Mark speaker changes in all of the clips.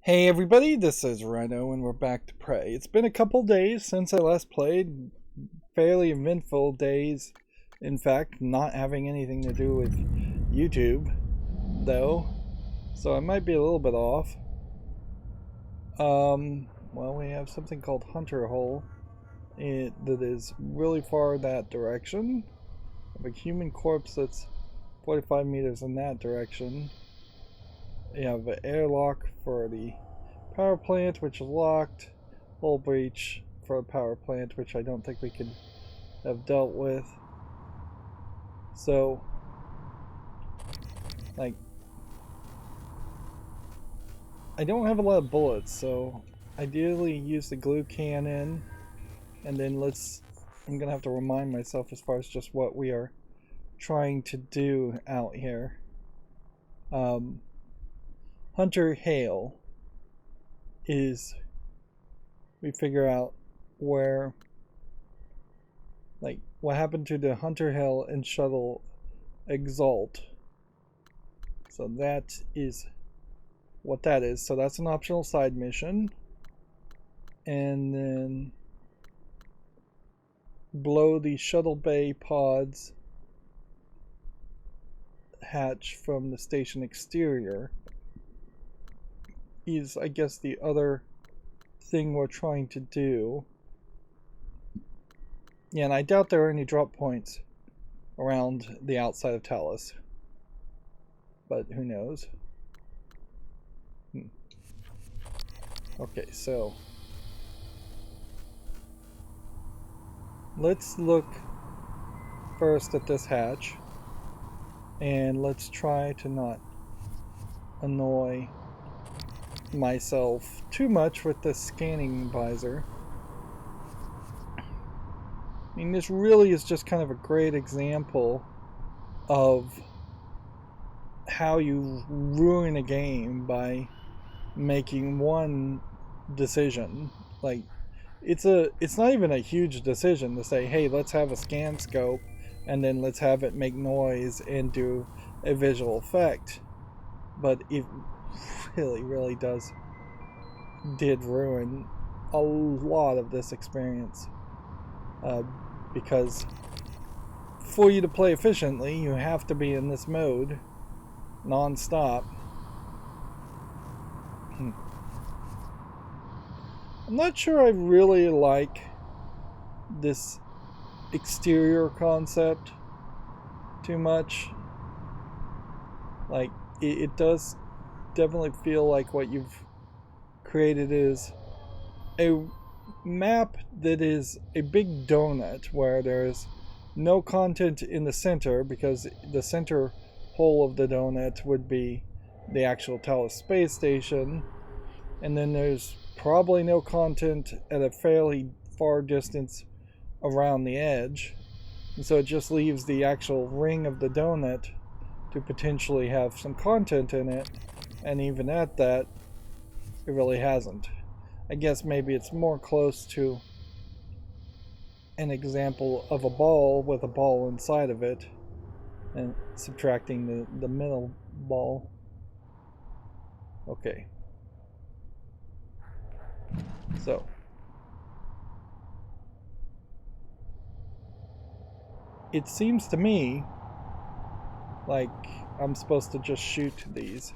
Speaker 1: Hey everybody, this is Rydo and we're back to Prey. It's been a couple days since I last played. Fairly eventful days. In fact, not having anything to do with YouTube, though. So I might be a little bit off. Well, we have something called Hunter Hole. That is really far that direction. I have a human corpse that's 45 meters in that direction. You have an airlock for the power plant, which is locked. Hull breach for a power plant, which I don't think we could have dealt with. So, like, I don't have a lot of bullets, so ideally use the glue cannon, and then I'm gonna have to remind myself as far as just what we are trying to do out here. Hunter Hail is we figure out where, like, what happened to the Hunter Hail and shuttle Exalt. So that is what that is. So that's an optional side mission. And then blow the shuttle bay pods hatch from the station exterior is, I guess, the other thing we're trying to do. Yeah, and I doubt there are any drop points around the outside of Talos. But who knows? Okay, so let's look first at this hatch. And let's try to not annoy myself too much with the scanning visor. I mean, this really is just kind of a great example of how you ruin a game by making one decision. Like, it's not even a huge decision to say, hey, let's have a scan scope and then let's have it make noise and do a visual effect. But it really did ruin a lot of this experience. Because for you to play efficiently, you have to be in this mode non-stop. I'm not sure I really like this exterior concept too much. Like, it does definitely feel like what you've created is a map that is a big donut where there's no content in the center, because the center hole of the donut would be the actual Talos space station, and then there's probably no content at a fairly far distance around the edge, and so it just leaves the actual ring of the donut to potentially have some content in it, and even at that, it really hasn't. I guess maybe it's more close to an example of a ball with a ball inside of it, and subtracting the middle ball. Okay. So, it seems to me like I'm supposed to just shoot these.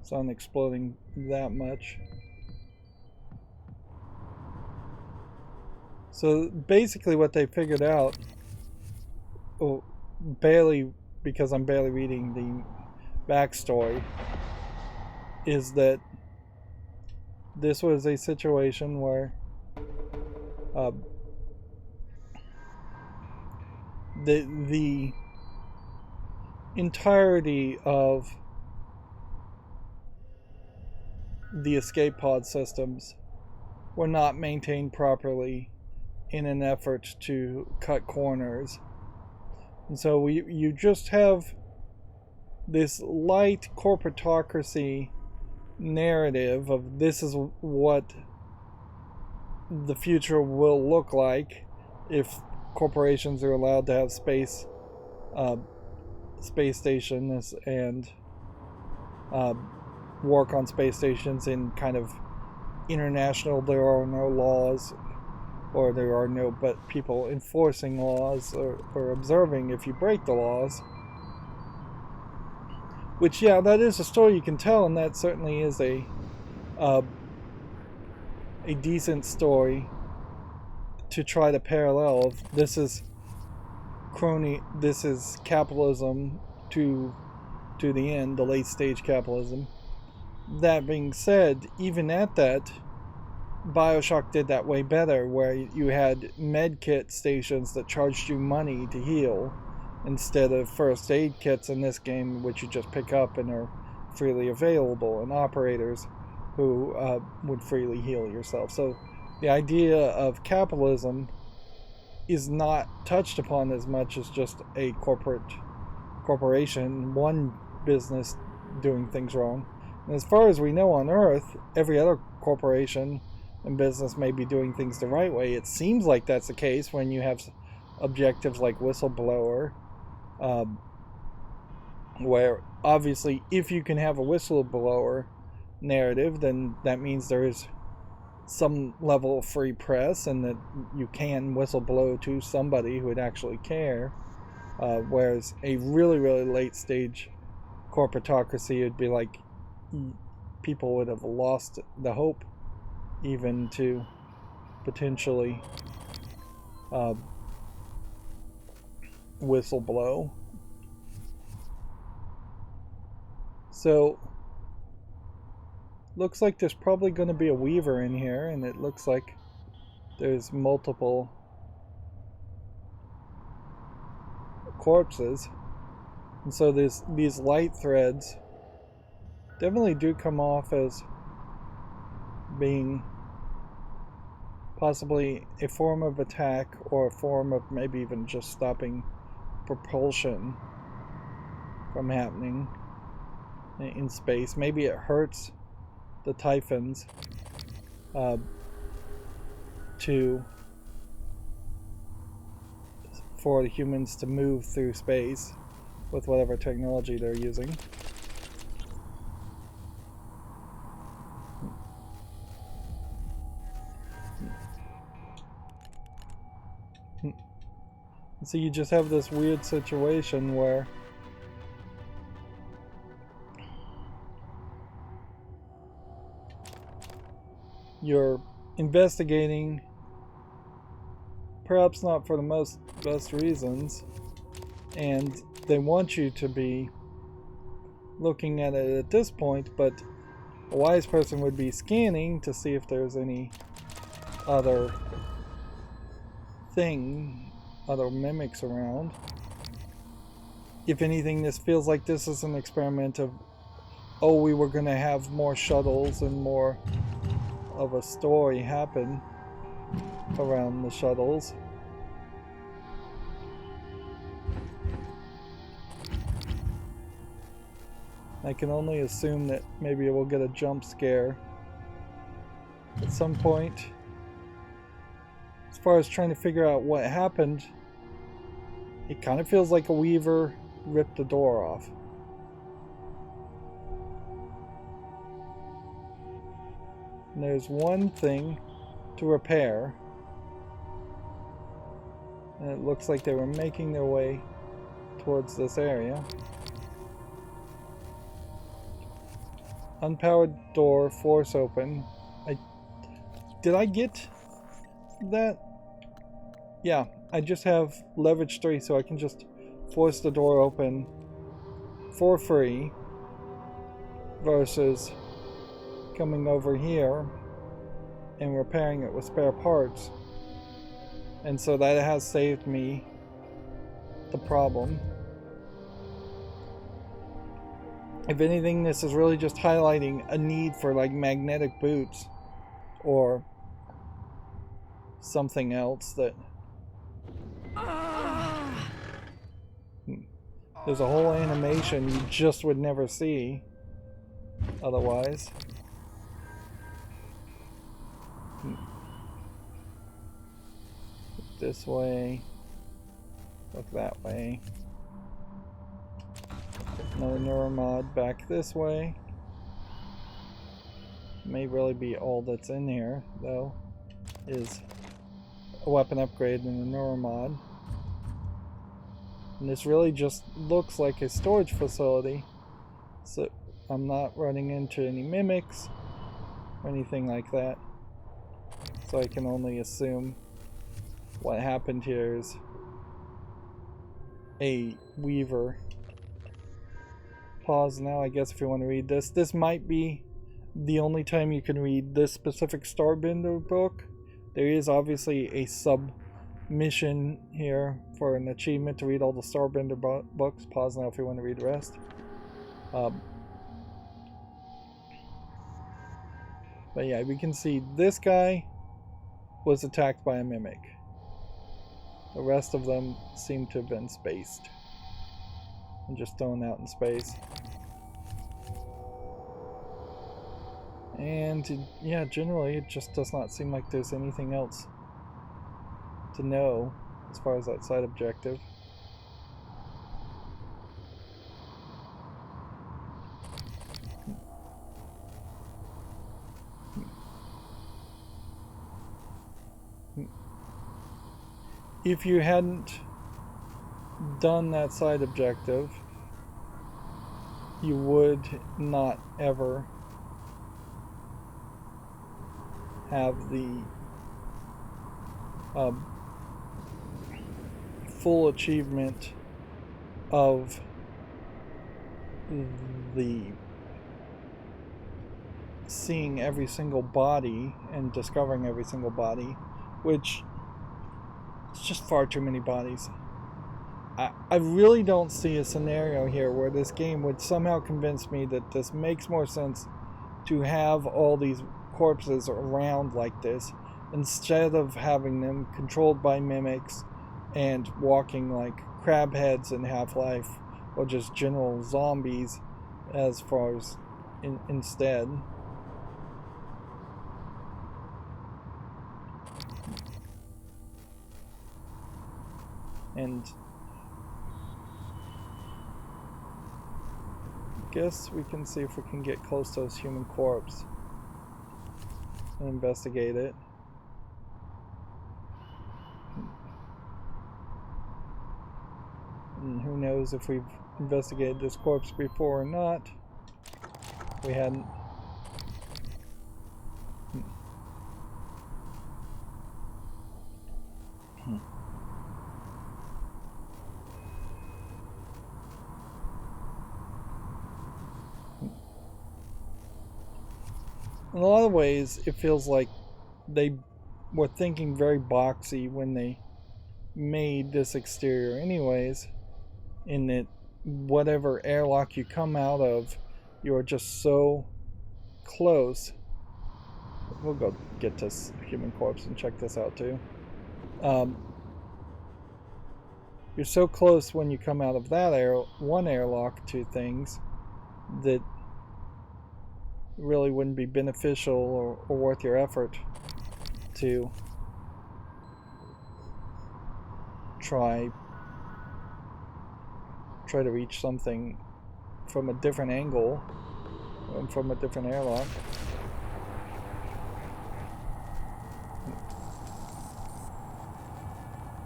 Speaker 1: So I'm exploding that much. So basically what they figured out, barely, because I'm barely reading the backstory, is that this was a situation where the entirety of the escape pod systems were not maintained properly in an effort to cut corners. And so you just have this light corporatocracy narrative of this is what the future will look like if corporations are allowed to have space stations and work on space stations in kind of international. There are no laws, or there are no but people enforcing laws or observing if you break the laws. Which, yeah, that is a story you can tell, and that certainly is a decent story to try to parallel. This is capitalism to the end, the late stage capitalism. That being said, even at that, BioShock did that way better, where you had medkit stations that charged you money to heal instead of first aid kits in this game, which you just pick up and are freely available, and operators who would freely heal yourself. So the idea of capitalism is not touched upon as much as just a corporation, one business doing things wrong. And as far as we know on Earth, every other corporation and business may be doing things the right way. It seems like that's the case when you have objectives like whistleblower, where obviously if you can have a whistleblower narrative, then that means there is some level of free press and that you can whistleblow to somebody who would actually care. Whereas a really, really late stage corporatocracy would be like, people would have lost the hope even to potentially whistleblow. So looks like there's probably going to be a Weaver in here, and it looks like there's multiple corpses. And so these light threads definitely do come off as being possibly a form of attack, or a form of maybe even just stopping propulsion from happening in space. Maybe it hurts the Typhons for the humans to move through space with whatever technology they're using. So you just have this weird situation where you're investigating, perhaps not for the best reasons, and they want you to be looking at it at this point, but a wise person would be scanning to see if there's any other mimics around. If anything, this feels like this is an experiment of, oh, we were going to have more shuttles and more of a story happen around the shuttles. I can only assume that maybe we'll get a jump scare at some point. As far as trying to figure out what happened, it kind of feels like a Weaver ripped the door off. And there's one thing to repair, and it looks like they were making their way towards this area. Unpowered door, force open. Did I get that? Yeah, I just have leverage 3, so I can just force the door open for free versus coming over here and repairing it with spare parts. And so that has saved me the problem. If anything, this is really just highlighting a need for like magnetic boots or something else that there's a whole animation you just would never see otherwise. This way. Look that way. Another neuromod back this way. May really be all that's in here, though, is a weapon upgrade and a neuromod. And this really just looks like a storage facility, so I'm not running into any mimics or anything like that. So I can only assume what happened here is a weaver. Pause now, I guess, if you want to read this. This might be the only time you can read this specific Starbender book. There is obviously a sub-mission here for an achievement to read all the Starbender books. Pause now if you want to read the rest. But yeah, we can see this guy was attacked by a mimic. The rest of them seem to have been spaced and just thrown out in space. And yeah, generally it just does not seem like there's anything else to know as far as that side objective. If you hadn't done that side objective, you would not ever have the full achievement of the seeing every single body and discovering every single body, which is just far too many bodies. I really don't see a scenario here where this game would somehow convince me that this makes more sense to have all these corpses around like this instead of having them controlled by mimics and walking like crab heads in Half-Life or just general zombies as far as instead. And I guess we can see if we can get close to this human corpse and investigate it. And who knows if we've investigated this corpse before or not. We hadn't. In a lot of ways, it feels like they were thinking very boxy when they made this exterior anyways, in that whatever airlock you come out of, you are just so close. We'll go get this human corpse and check this out too. You're so close when you come out of that one airlock to things that really wouldn't be beneficial or worth your effort to try to reach something from a different angle and from a different airlock.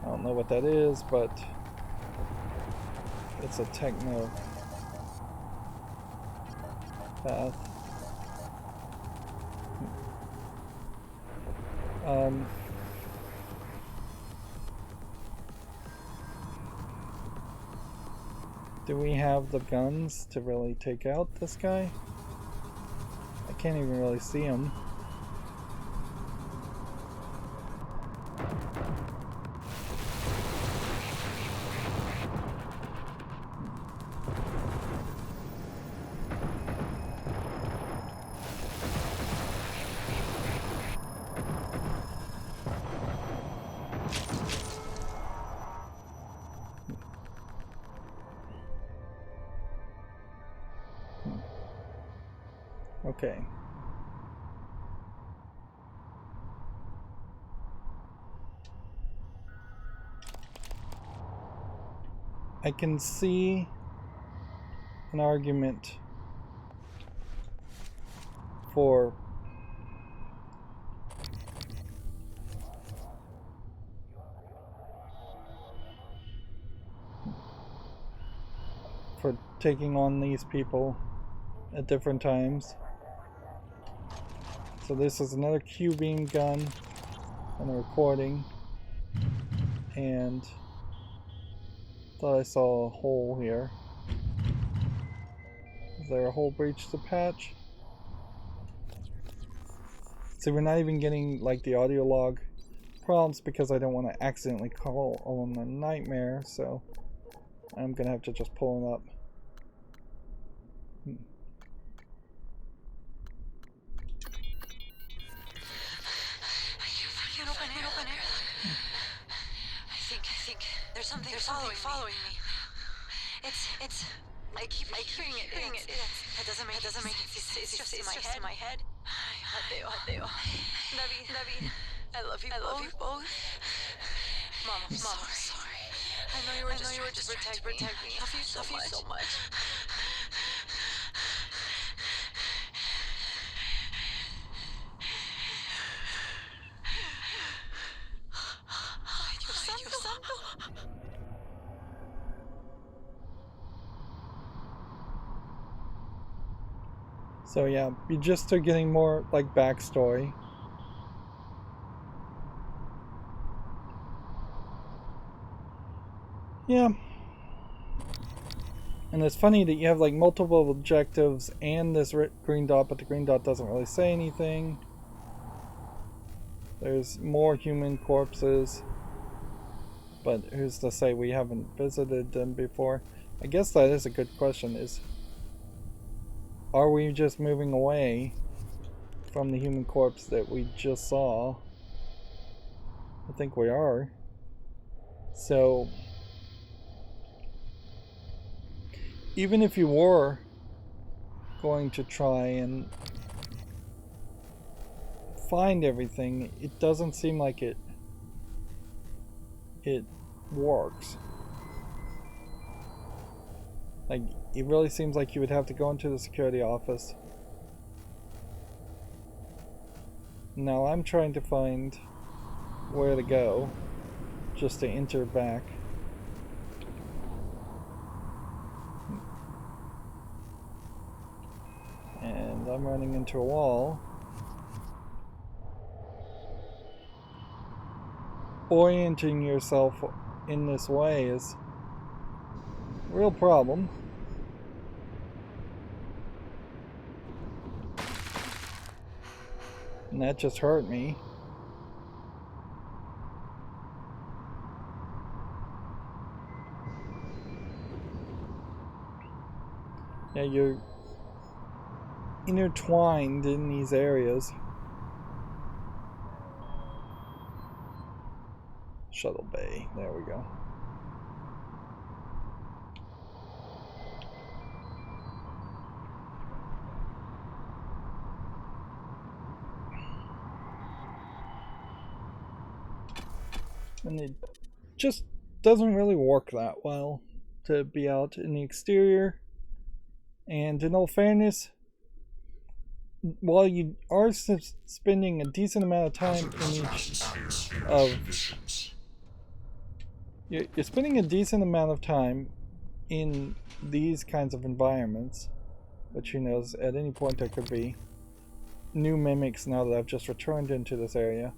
Speaker 1: I don't know what that is, but it's a techno path. Do we have the guns to really take out this guy? I can't even really see him. Okay. I can see an argument for taking on these people at different times. So this is another Q-beam gun on the recording, and thought I saw a hole here. Is there a hole breach to patch? See, we're not even getting like the audio log prompts because I don't want to accidentally call on a nightmare, so I'm gonna have to just pull them up.
Speaker 2: There's something following me. It's. I keep hearing it. That doesn't make sense. It's just in my head. Rydo. David, I love you both. Mom, I'm sorry. I know you were just trying to protect me. I love you so much.
Speaker 1: So yeah, you just start getting more like backstory. Yeah. And it's funny that you have like multiple objectives and this green dot, but the green dot doesn't really say anything. There's more human corpses, but who's to say we haven't visited them before? I guess that is a good question, is are we just moving away from the human corpse that we just saw? I think we are. So even if you were going to try and find everything, it doesn't seem like it works. Like, it really seems like you would have to go into the security office. Now I'm trying to find where to go just to enter back. And I'm running into a wall. Orienting yourself in this way is a real problem. And that just hurt me. Yeah, you're intertwined in these areas. Shuttle bay, there we go. And it just doesn't really work that well to be out in the exterior. And in all fairness, while you are spending a decent amount of time in each of... You're spending a decent amount of time in these kinds of environments, which who knows, at any point there could be new mimics now that I've just returned into this area.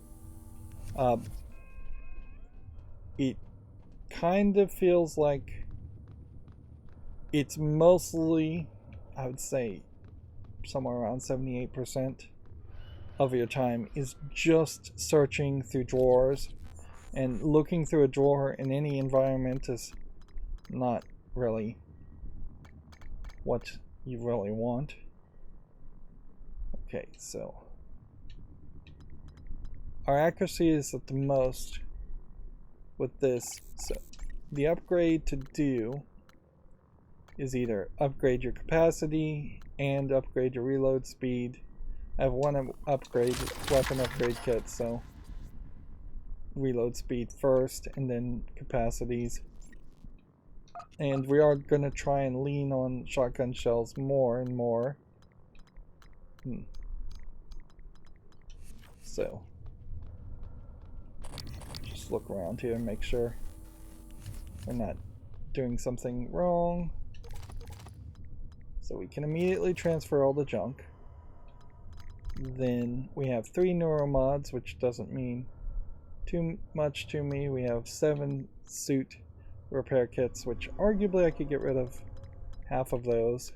Speaker 1: It kind of feels like it's mostly, I would say, somewhere around 78% of your time is just searching through drawers, and looking through a drawer in any environment is not really what you really want. Okay, so our accuracy is at the most with this, so the upgrade to do is either upgrade your capacity and upgrade your reload speed. I have one upgrade, weapon upgrade kit, so reload speed first and then capacities. And we are going to try and lean on shotgun shells more and more. So, just look around here and make sure we're not doing something wrong. So we can immediately transfer all the junk. Then we have 3 neuromods, which doesn't mean too much to me. We have 7 suit repair kits, which arguably I could get rid of half of those.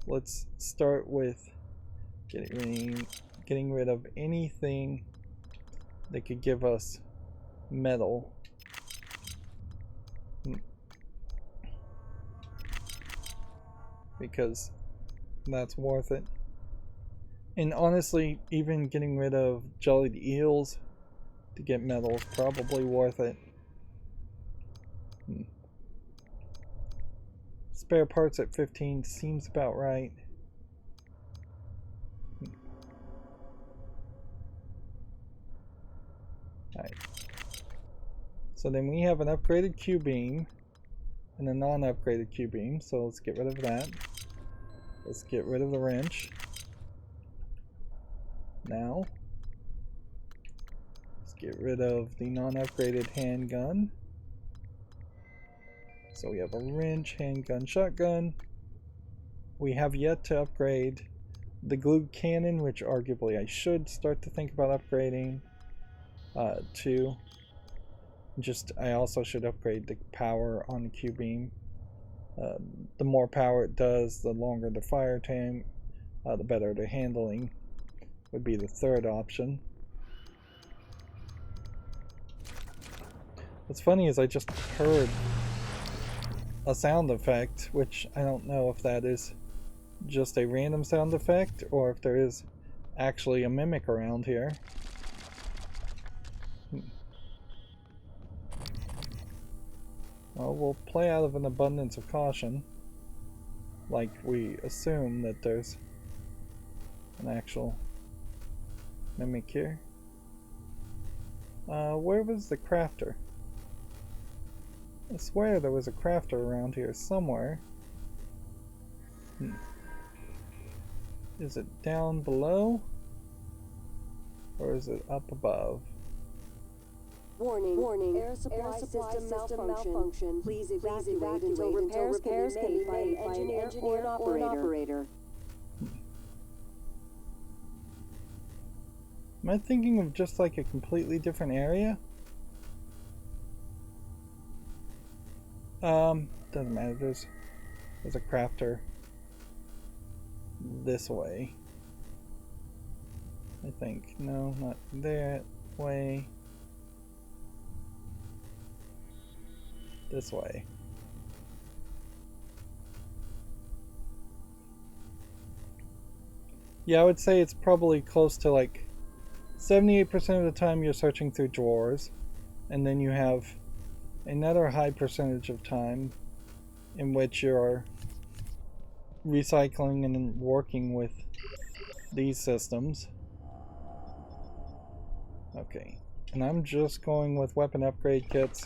Speaker 1: Let's start with getting rid of anything that could give us metal. Because that's worth it. And honestly, even getting rid of jellied eels to get metal is probably worth it. Spare parts at 15 seems about right. Alright. So then we have an upgraded Q-beam and a non-upgraded Q-beam, so let's get rid of that. Let's get rid of the wrench. Now, let's get rid of the non-upgraded handgun. So we have a wrench, handgun, shotgun. We have yet to upgrade the glue cannon, which arguably I should start to think about upgrading to. I also should upgrade the power on the Q-beam. The more power it does, the longer the fire time, the better the handling would be the third option. What's funny is I just heard a sound effect, which I don't know if that is just a random sound effect or if there is actually a mimic around here. Well, we'll play out of an abundance of caution, like we assume that there's an actual mimic here. Where was the crafter? I swear there was a crafter around here somewhere. Is it down below? Or is it up above?
Speaker 3: Warning, air supply system malfunction. Please evacuate until repairs can be made by an engineer or an operator.
Speaker 1: Am I thinking of just like a completely different area? Doesn't matter. There's a crafter this way. I think. No, not that way. This way. Yeah, I would say it's probably close to like 78% of the time you're searching through drawers, and then you have another high percentage of time in which you're recycling and then working with these systems. Okay, and I'm just going with weapon upgrade kits.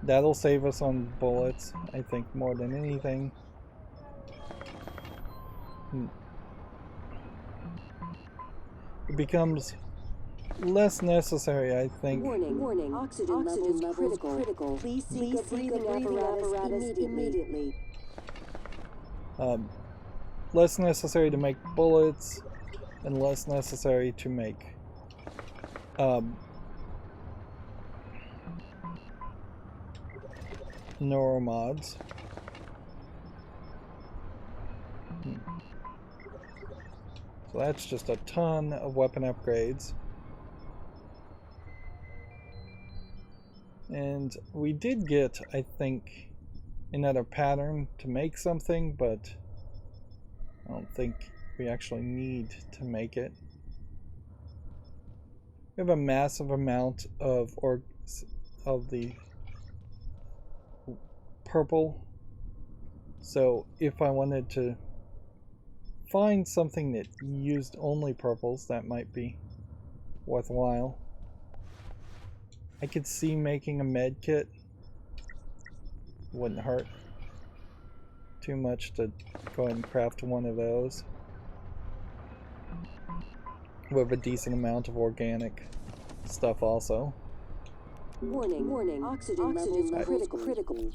Speaker 1: That'll save us on bullets, I think, more than anything. It becomes less necessary, I think.
Speaker 3: Warning. Oxygen levels critical. Please seek a breathing apparatus immediately.
Speaker 1: Less necessary to make bullets, and less necessary to make neuromods. So that's just a ton of weapon upgrades. And we did get, I think, another pattern to make something, but I don't think we actually need to make it. We have a massive amount of the purple, so if I wanted to find something that used only purples, that might be worthwhile. I could see making a med kit Wouldn't hurt too much to go ahead and craft one of those with a decent amount of organic stuff also.
Speaker 3: Warning, oxygen levels critical.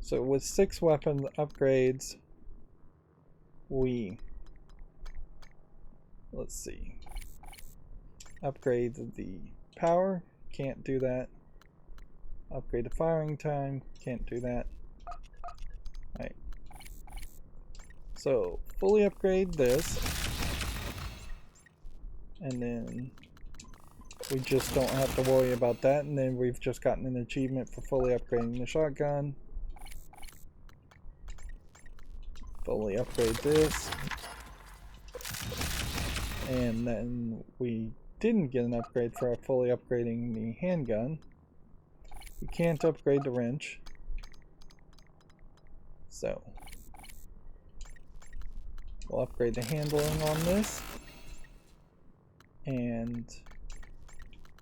Speaker 1: So with 6 weapon upgrades, let's see, upgrade the power, can't do that. Upgrade the firing time, can't do that. Alright. So fully upgrade this, and then we just don't have to worry about that, and then we've just gotten an achievement for fully upgrading the shotgun. Fully upgrade this. And then we didn't get an upgrade for fully upgrading the handgun. We can't upgrade the wrench. So we'll upgrade the handling on this. And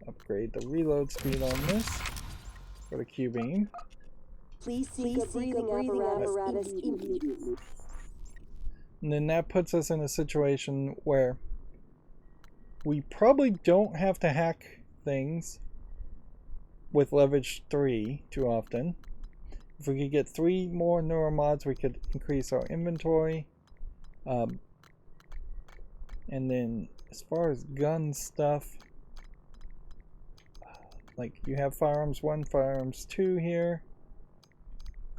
Speaker 1: upgrade the reload speed on this for the Q-beam.
Speaker 3: Please seek a breathing apparatus immediately.
Speaker 1: And then that puts us in a situation where we probably don't have to hack things with leverage 3 too often. If we could get 3 more neuromods, we could increase our inventory. And then as far as gun stuff, like you have firearms 1, firearms 2 here.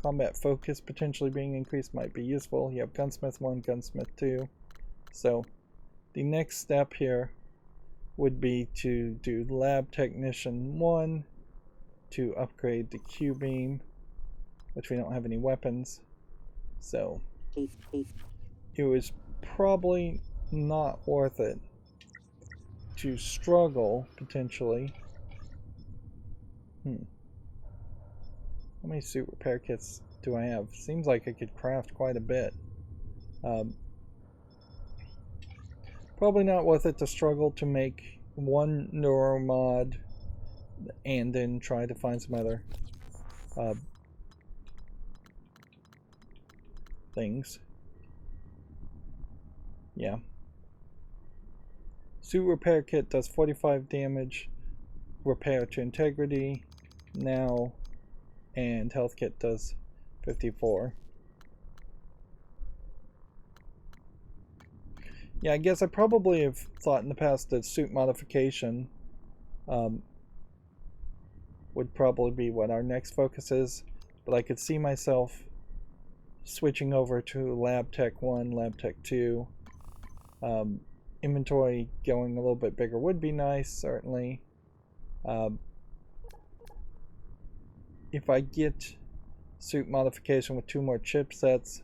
Speaker 1: Combat focus potentially being increased might be useful. You have gunsmith 1, gunsmith 2. So the next step here would be to do lab technician 1 to upgrade the Q-beam, which we don't have any weapons. So it was probably not worth it to struggle potentially. How many suit repair kits do I have? Seems like I could craft quite a bit. Probably not worth it to struggle to make 1 neuromod and then try to find some other things. Yeah. Suit repair kit does 45 damage, repair to integrity now, and health kit does 54. Yeah, I guess I probably have thought in the past that suit modification would probably be what our next focus is, but I could see myself switching over to Lab Tech 1, Lab Tech 2. Inventory going a little bit bigger would be nice, certainly. If I get suit modification with 2 more chipsets,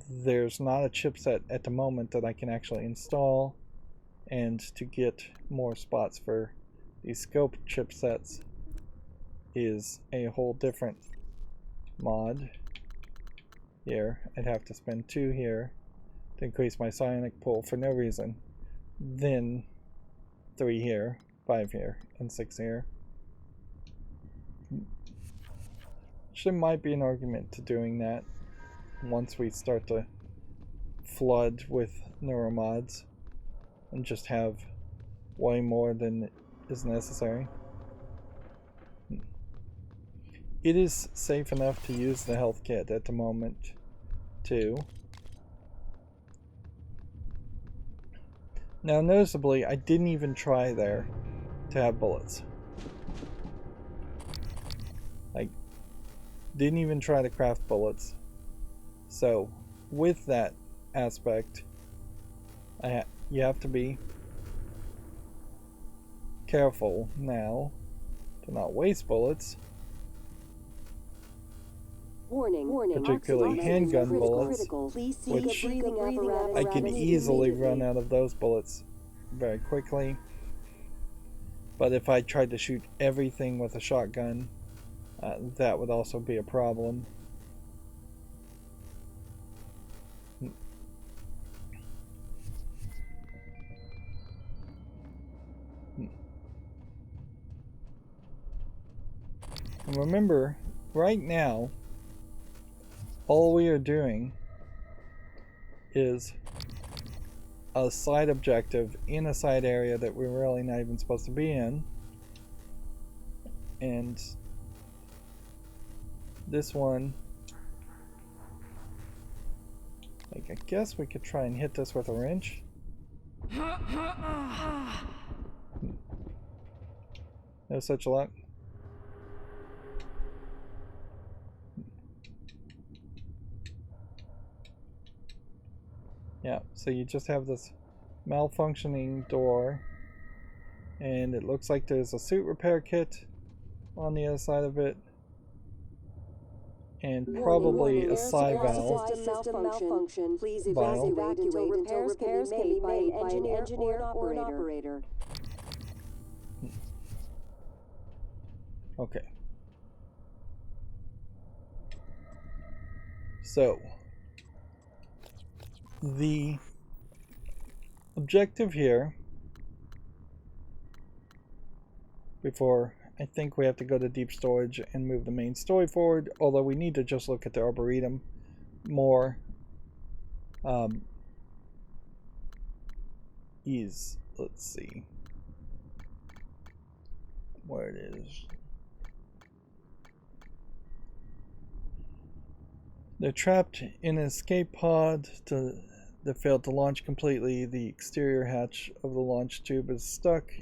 Speaker 1: there's not a chipset at the moment that I can actually install, and to get more spots for these scope chipsets is a whole different mod. Here, I'd have to spend 2 here to increase my psionic pool for no reason, then 3 here, 5 here, and 6 here. There might be an argument to doing that once we start to flood with neuromods and just have way more than is necessary. It is safe enough to use the health kit at the moment too. Now noticeably, I didn't even try there to have bullets. Like, didn't even try to craft bullets. So with that aspect, you have to be careful now to not waste bullets.
Speaker 3: Warning.
Speaker 1: Particularly handgun bullets, which I could easily run out of those bullets very quickly. But if I tried to shoot everything with a shotgun, that would also be a problem. And remember, right now, all we are doing is a side objective in a side area that we're really not even supposed to be in. And this one, like, I guess we could try and hit this with a wrench. No such luck. Yeah, so you just have this malfunctioning door, and it looks like there's a suit repair kit on the other side of it, and probably a psi valve.
Speaker 3: System malfunction. Please
Speaker 1: Vial.
Speaker 3: evacuate until repairs can be made by an engineer or an operator.
Speaker 1: Okay. So, the objective here, before I think we have to go to deep storage and move the main story forward, although we need to just look at the Arboretum more, is, let's see where it is. They're trapped in an escape pod that failed to launch completely. The exterior hatch of the launch tube is stuck.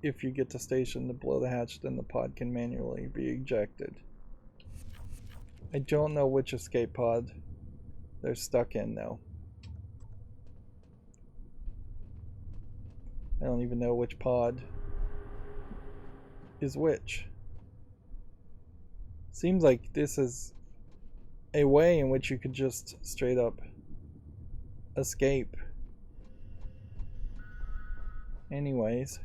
Speaker 1: If you get to station to blow the hatch, then the pod can manually be ejected. I don't know which escape pod they're stuck in, though. I don't even know which pod is which. Seems like this is a way in which you could just straight up escape. Anyways.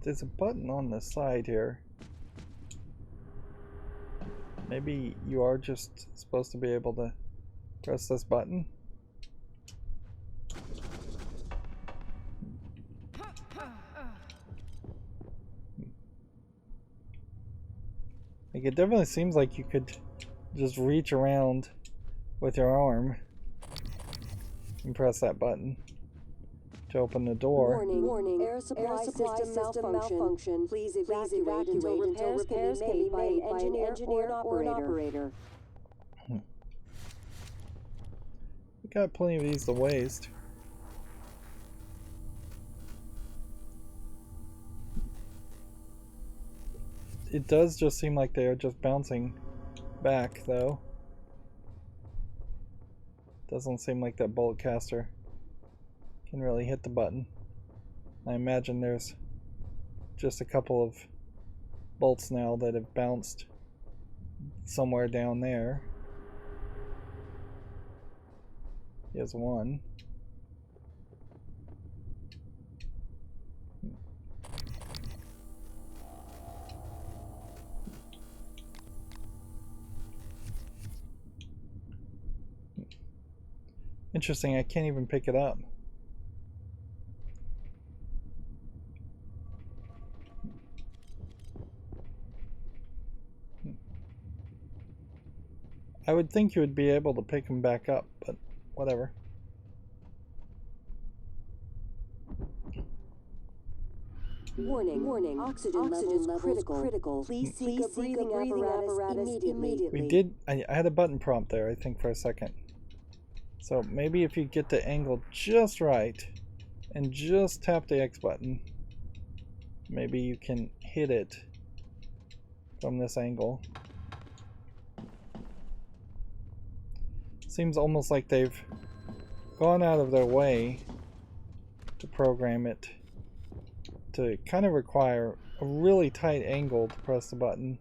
Speaker 1: There's a button on the side here. Maybe you are just supposed to be able to press this button. Like, it definitely seems like you could just reach around with your arm and press that button to open the door.
Speaker 3: Warning. Air supply system malfunction. Please evacuate until repairs can be made by an engineer or an operator.
Speaker 1: We got plenty of these to waste. It does just seem like they are just bouncing back, though. Doesn't seem like that bullet caster can really hit the button. I imagine there's just a couple of bolts now that have bounced somewhere down there. Here's one. Interesting, I can't even pick it up. I would think you would be able to pick them back up, but whatever.
Speaker 3: Warning. Oxygen levels critical. Please seek a breathing apparatus immediately.
Speaker 1: We did, I had a button prompt there, I think, for a second. So maybe if you get the angle just right and just tap the X button, maybe you can hit it from this angle. Seems almost like they've gone out of their way to program it to kind of require a really tight angle to press the button.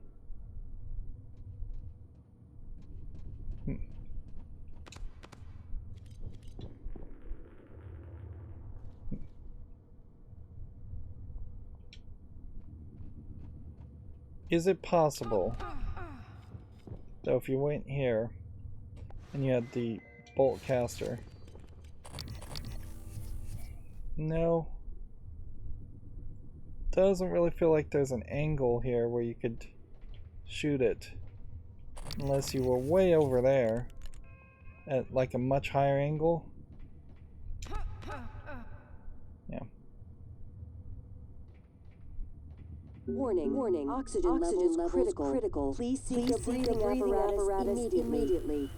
Speaker 1: Is it possible, though, if you went here and you had the bolt caster? No. doesn't really feel like there's an angle here where you could shoot it. Unless you were way over there at like a much higher angle. Yeah.
Speaker 3: Warning. Oxygen levels critical. Please seek a breathing apparatus immediately.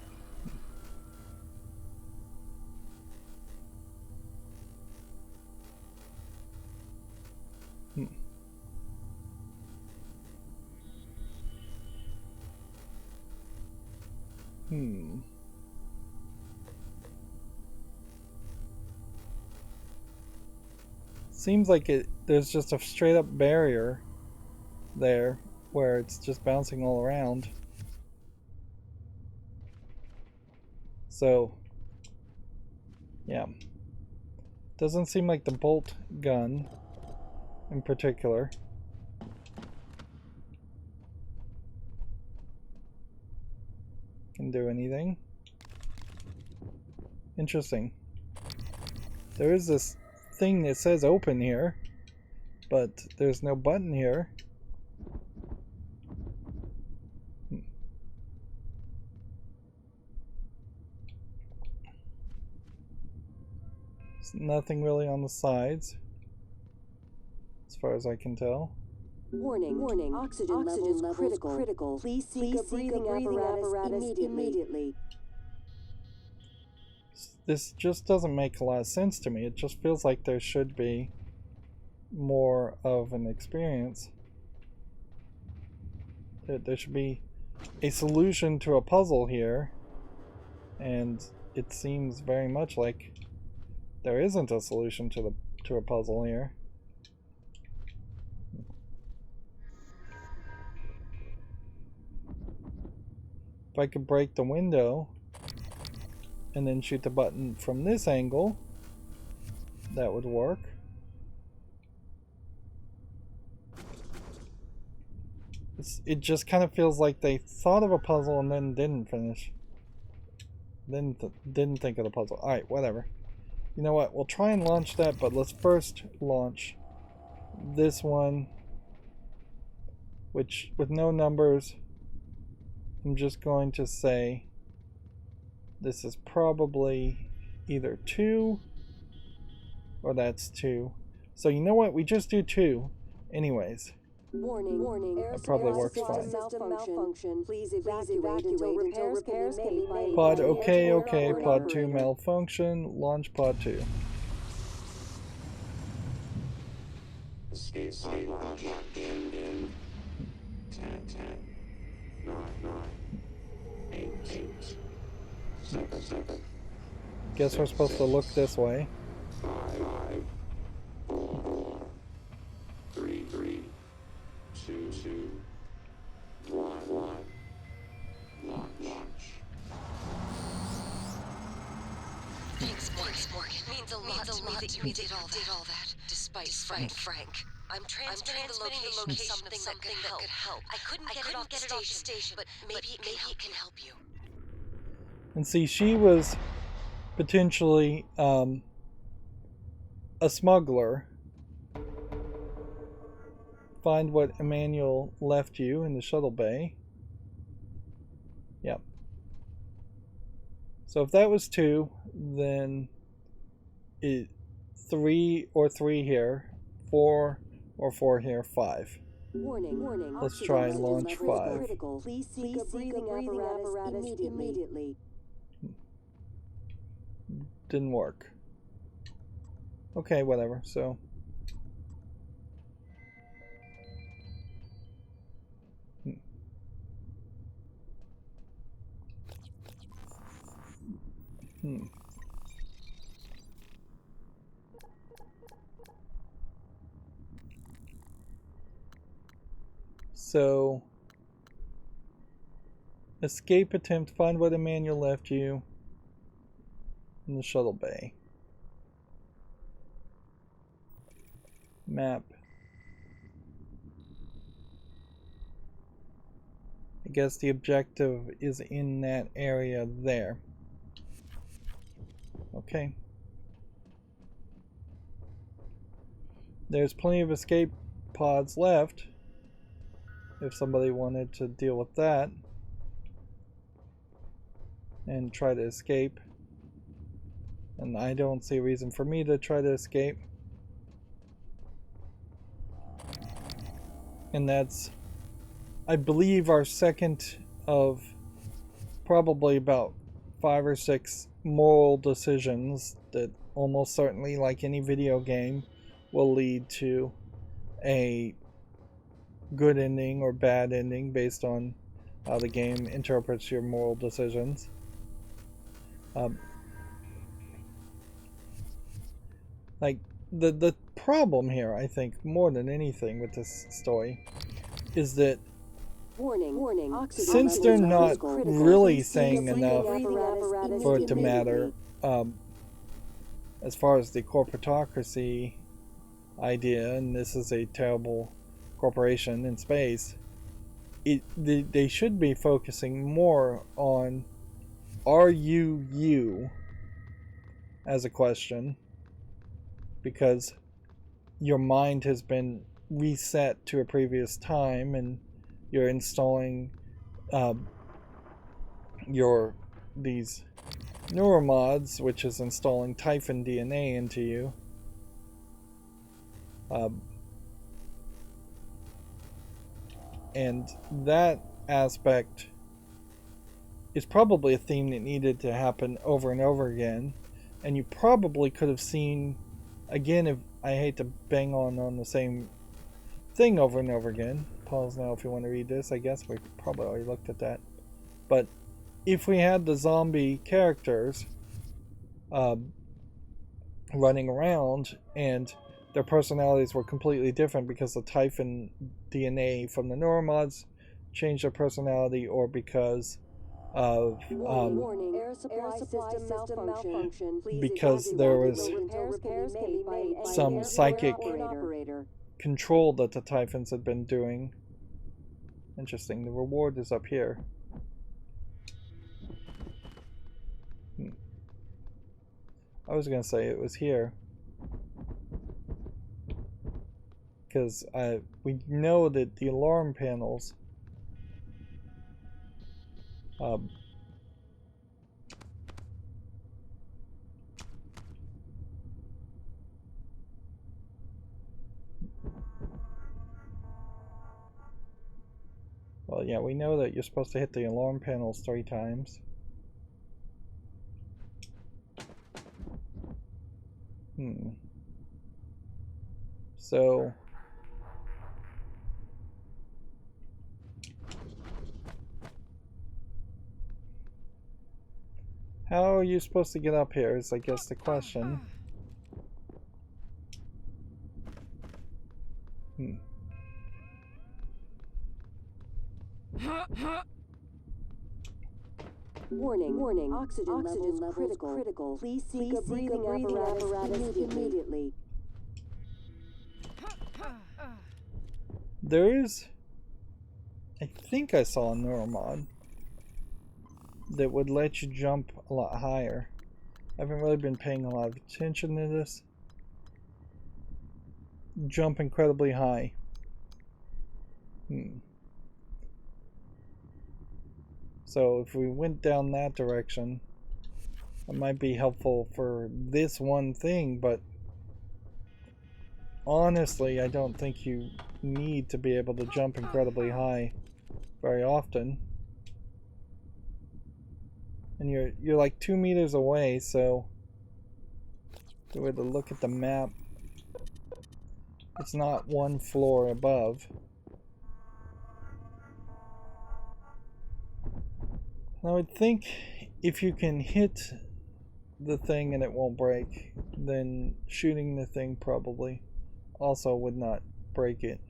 Speaker 1: Seems like there's just a straight up barrier there where it's just bouncing all around. So, yeah. Doesn't seem like the bolt gun in particular. Can do anything. Interesting. There is this thing that says open here, but there's no button here. There's nothing really on the sides, as far as I can tell.
Speaker 3: Warning. Oxygen levels critical. Please seek a breathing apparatus immediately.
Speaker 1: This just doesn't make a lot of sense to me. It just feels like there should be more of an experience. There should be a solution to a puzzle here, and it seems very much like there isn't a solution to a puzzle here. If I could break the window and then shoot the button from this angle, that would work. It just kind of feels like they thought of a puzzle and then didn't finish. Didn't think of the puzzle. Alright, whatever. You know what? We'll try and launch that, but let's first launch this one, which with no numbers, I'm just going to say this is probably either 2 or that's 2. So you know what? We just do 2 anyways.
Speaker 3: Warning.
Speaker 1: That probably works fine.
Speaker 3: Malfunction. Please evacuate until repairs can be made.
Speaker 1: Pod okay. Pod 2 malfunction. Launch pod 2.
Speaker 4: Escape site locked in 10, 9, 8, 7.
Speaker 1: Guess we're supposed to look this way.
Speaker 4: 5, 4, 3, 2, 1. Launch.
Speaker 2: Thanks, Morgan. Means a lot to me that you did all that. Despite Frank. I'm transmitting the location of something that could help. I couldn't get it off the station, but maybe it can help you.
Speaker 1: And see, she was potentially a smuggler. Find what Emmanuel left you in the shuttle bay. Yep. So if that was 2, then 3 or 3 here, 4 or 4 here, 5.
Speaker 3: Warning.
Speaker 1: Let's try launch 5.
Speaker 3: Please seek a breathing apparatus immediately.
Speaker 1: Didn't work. Okay, whatever. So So, escape attempt, find what Emmanuel left you in the shuttle bay. Map. I guess the objective is in that area there. Okay. There's plenty of escape pods left if somebody wanted to deal with that and try to escape. And I don't see a reason for me to try to escape. And that's, I believe, our second of probably about 5 or 6 moral decisions that almost certainly, like any video game, will lead to a good ending or bad ending based on how the game interprets your moral decisions. Like the problem here, I think, more than anything with this story, is that since they're not really saying enough for it to matter, as far as the corporatocracy idea, and this is a terrible corporation in space, they should be focusing more on, are you as a question, because your mind has been reset to a previous time and you're installing these neuromods, which is installing Typhon DNA into you. And that aspect is probably a theme that needed to happen over and over again, and you probably could have seen, again, if I hate to bang on the same thing over and over again. Pause now if you want to read this. I guess we probably already looked at that. But if we had the zombie characters running around and their personalities were completely different because the Typhon DNA from the neuromods changed their personality, or because of because there was some psychic control that the Typhons had been doing. Interesting. The reward is up here. I was gonna say it was here, because we know that the alarm panels well, yeah, we know that you're supposed to hit the alarm panels 3 times. So how are you supposed to get up here is, I guess, the question.
Speaker 3: Warning, oxygen levels critical. Please seek a breathing apparatus immediately.
Speaker 1: There is, I think I saw a neuromod that would let you jump a lot higher. I haven't really been paying a lot of attention to this. Jump incredibly high. So if we went down that direction, it might be helpful for this one thing, but honestly, I don't think you need to be able to jump incredibly high very often. And you're like 2 meters away, so if we were to look at the map, it's not 1 floor above. I would think if you can hit the thing and it won't break, then shooting the thing probably also would not break it.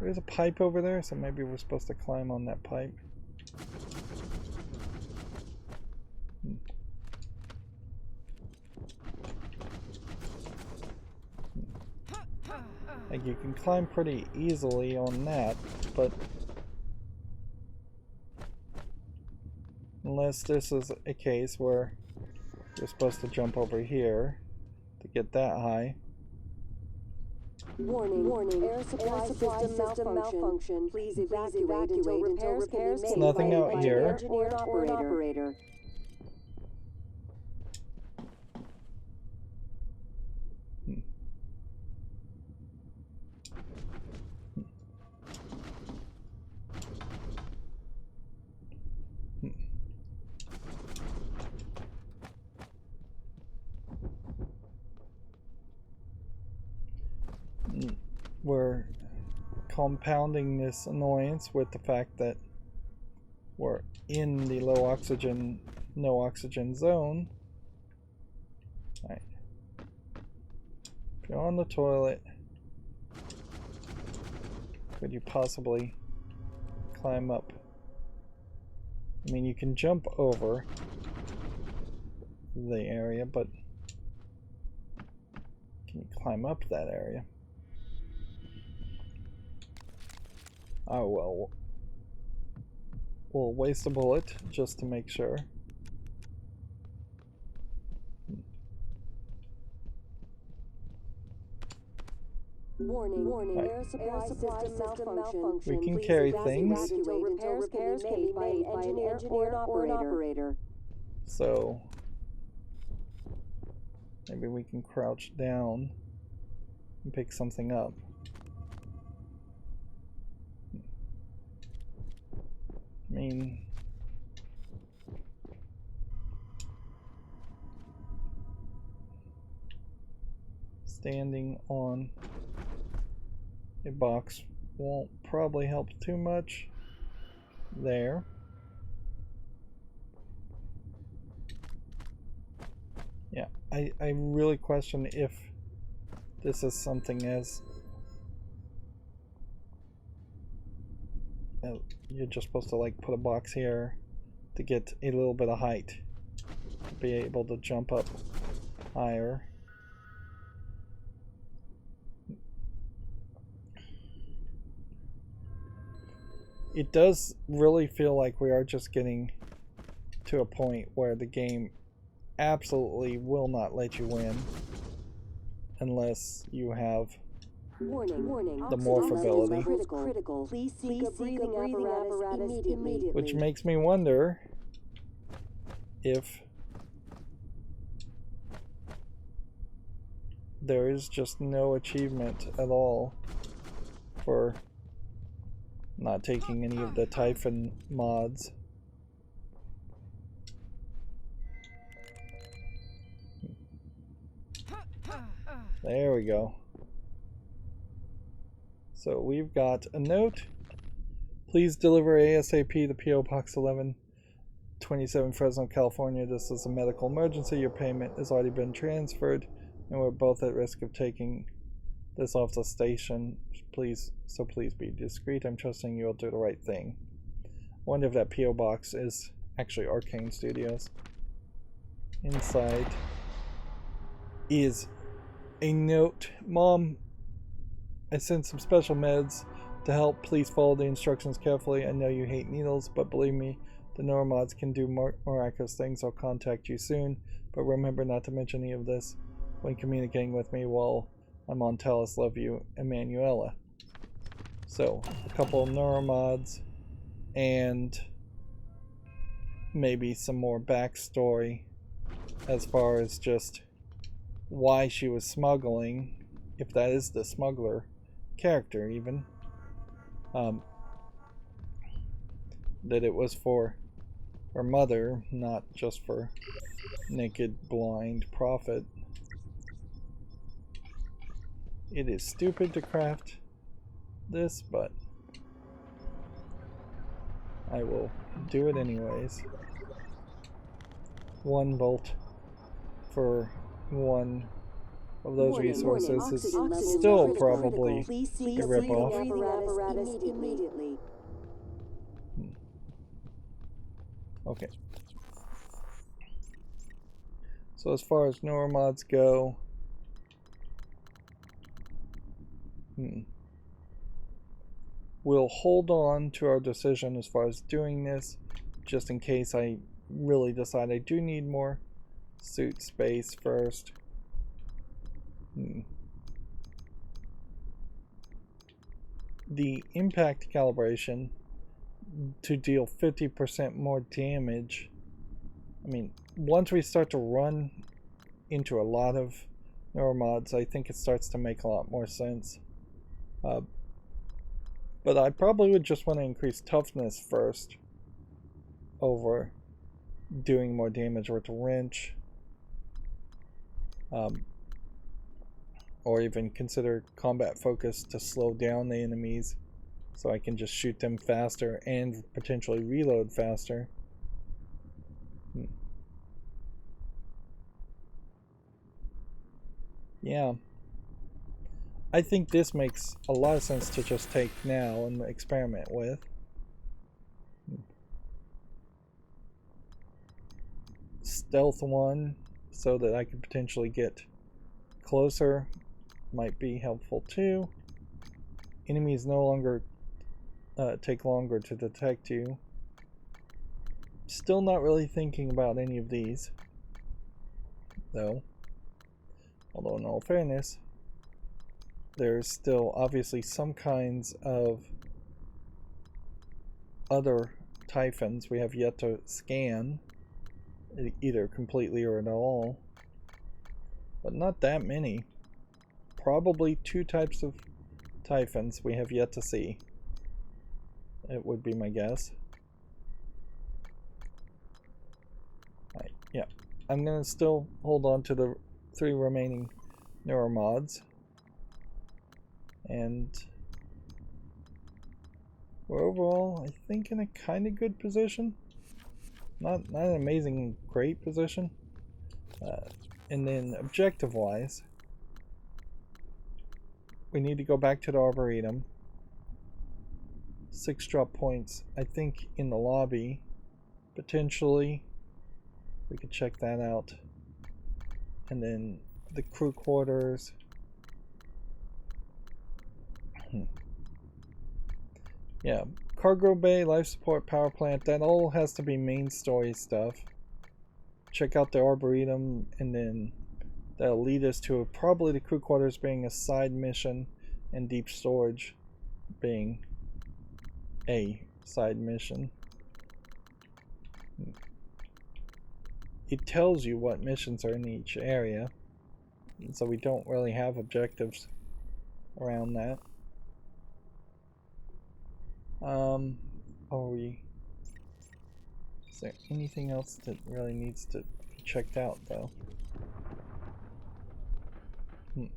Speaker 1: There's a pipe over there, so maybe we're supposed to climb on that pipe. Like, you can climb pretty easily on that, but unless this is a case where you're supposed to jump over here to get that high.
Speaker 3: Warning. Air supply system malfunction. Please evacuate until repairs can be made.
Speaker 1: There's nothing out
Speaker 3: by
Speaker 1: here.
Speaker 3: an engineer or an operator.
Speaker 1: We're compounding this annoyance with the fact that we're in the low oxygen, no oxygen zone. Alright. If you're on the toilet, could you possibly climb up? I mean, you can jump over the area, but can you climb up that area? Oh well, we'll waste a bullet just to make sure.
Speaker 3: Warning.
Speaker 1: Right.
Speaker 3: Air supply system malfunction.
Speaker 1: We can
Speaker 3: Please
Speaker 1: carry
Speaker 3: evacuate
Speaker 1: things.
Speaker 3: until repairs can be made by an engineer or an operator.
Speaker 1: So maybe we can crouch down and pick something up. I mean, standing on a box won't probably help too much there. Yeah, I really question if this is something as you're just supposed to like put a box here to get a little bit of height, to be able to jump up higher. It does really feel like we are just getting to a point where the game absolutely will not let you win unless you have
Speaker 3: Warning.
Speaker 1: the morph ability.
Speaker 3: Critical. Please seek a breathing apparatus immediately.
Speaker 1: Which makes me wonder if there is just no achievement at all for not taking any of the Typhon mods. There we go. So we've got a note. Please deliver ASAP to P.O. Box 1127 Fresno, California. This is a medical emergency. Your payment has already been transferred, and we're both at risk of taking this off the station. Please be discreet. I'm trusting you'll do the right thing. I wonder if that P.O. Box is actually Arcane Studios. Inside is a note. Mom, I sent some special meds to help. Please follow the instructions carefully. I know you hate needles, but believe me, the neuromods can do miraculous things. I'll contact you soon, but remember not to mention any of this when communicating with me while I'm on Talos. Love you, Emanuela. So, a couple of neuromods and maybe some more backstory as far as just why she was smuggling, if that is the smuggler character even. That it was for her mother, not just for naked blind profit. It is stupid to craft this, but I will do it anyways. 1 volt for one of those resources is still probably a ripoff. Okay. So as far as neuromods go, we'll hold on to our decision as far as doing this, just in case I really decide I do need more suit space first. the impact calibration to deal 50% more damage. I mean, once we start to run into a lot of neuromods, I think it starts to make a lot more sense. But I probably would just want to increase toughness first over doing more damage with the wrench. Or even consider combat focus to slow down the enemies so I can just shoot them faster and potentially reload faster. Yeah. I think this makes a lot of sense to just take now and experiment with. Stealth 1 so that I could potentially get closer might be helpful too. Enemies no longer take longer to detect you. Still not really thinking about any of these though. Although in all fairness, there's still obviously some kinds of other typhons we have yet to scan, either completely or at all. But not that many. Probably 2 types of typhons we have yet to see. It would be my guess. Right, yeah. I'm gonna still hold on to the 3 remaining neuromods. And we're overall, I think, in a kind of good position. Not an amazing, great position. And then objective-wise, we need to go back to the Arboretum. 6 drop points, I think, in the lobby. Potentially, we could check that out. And then the crew quarters. Yeah, cargo bay, life support, power plant, that all has to be main story stuff. Check out the Arboretum, and then that'll lead us to probably the crew quarters being a side mission, and deep storage being a side mission. It tells you what missions are in each area, and so we don't really have objectives around that. Is there anything else that really needs to be checked out though? I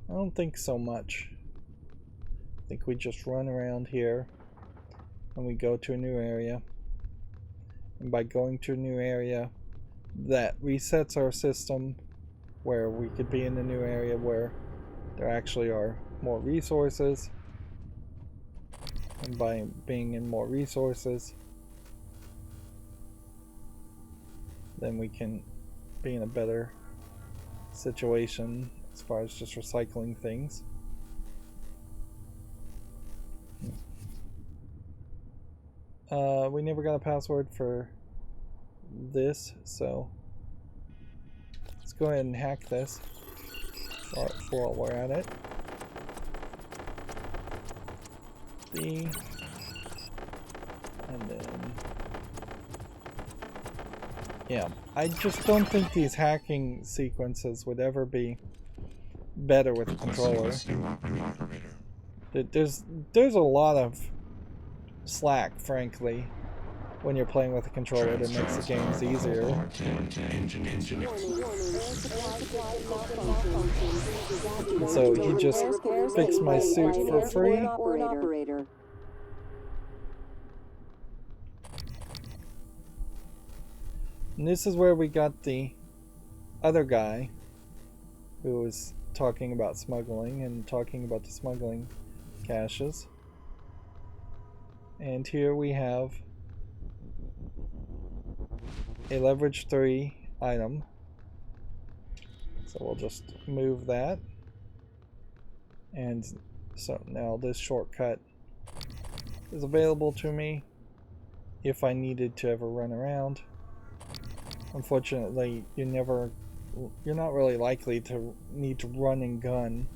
Speaker 1: don't think so much. I think we just run around here and we go to a new area. And by going to a new area, that resets our system where we could be in a new area where there actually are more resources. And by being in more resources, then we can be in a better situation as far as just recycling things. We never got a password for this, so let's go ahead and hack this while we're at it. B, and then yeah, I just don't think these hacking sequences would ever be better with a controller. There's a lot of slack, frankly, when you're playing with a controller that makes the games easier. So he just fixed my suit for free. And this is where we got the other guy who was talking about smuggling and talking about the smuggling caches. And here we have a leverage 3 item. So we'll just move that. And so now this shortcut is available to me if I needed to ever run around. Unfortunately, you're not really likely to need to run and gun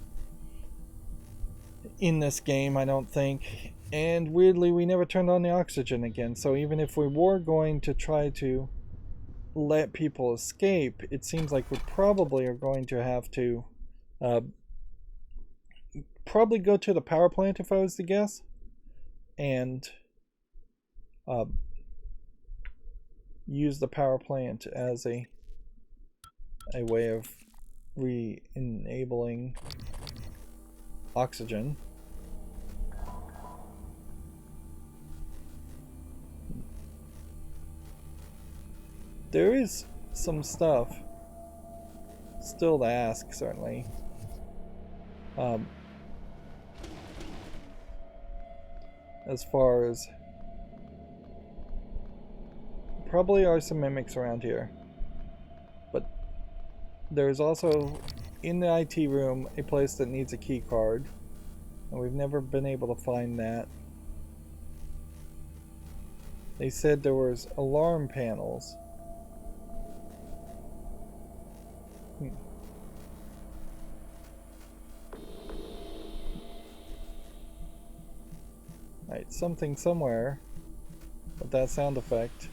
Speaker 1: in this game, I don't think. And weirdly, we never turned on the oxygen again. So even if we were going to try to let people escape, it seems like we probably are going to have to probably go to the power plant, if I was to guess, and use the power plant as a way of re-enabling oxygen. There is some stuff still to ask, certainly. As far as probably are some mimics around here, but there's also in the IT room a place that needs a key card, and we've never been able to find that. They said there was alarm panels. Right, something somewhere, but that sound effect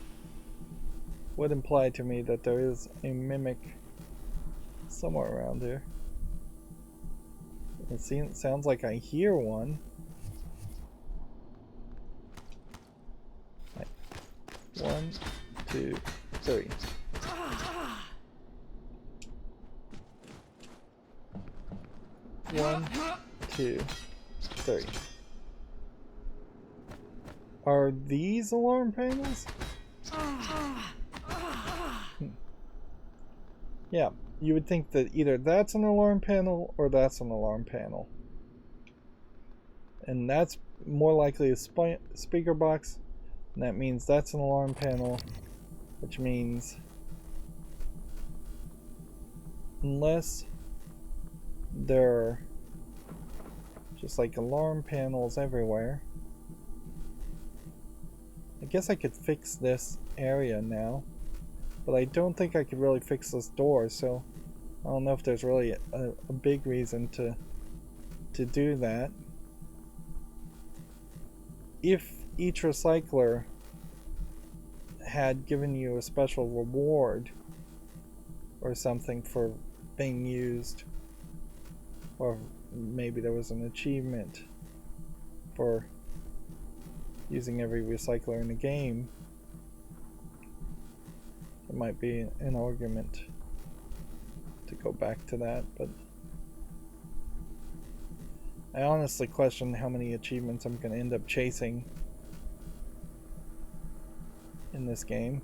Speaker 1: would imply to me that there is a mimic somewhere around here. It sounds like I hear one. Right. 1, 2, 3. One, 2, 3. Are these alarm panels? Yeah, you would think that either that's an alarm panel or that's an alarm panel. And that's more likely a speaker box, and that means that's an alarm panel, which means unless there are just like alarm panels everywhere, I guess I could fix this area now, but I don't think I could really fix this door, so I don't know if there's really a big reason to do that. If each recycler had given you a special reward or something for being used, or maybe there was an achievement for using every recycler in the game, there might be an argument to go back to that, but I honestly question how many achievements I'm going to end up chasing in this game.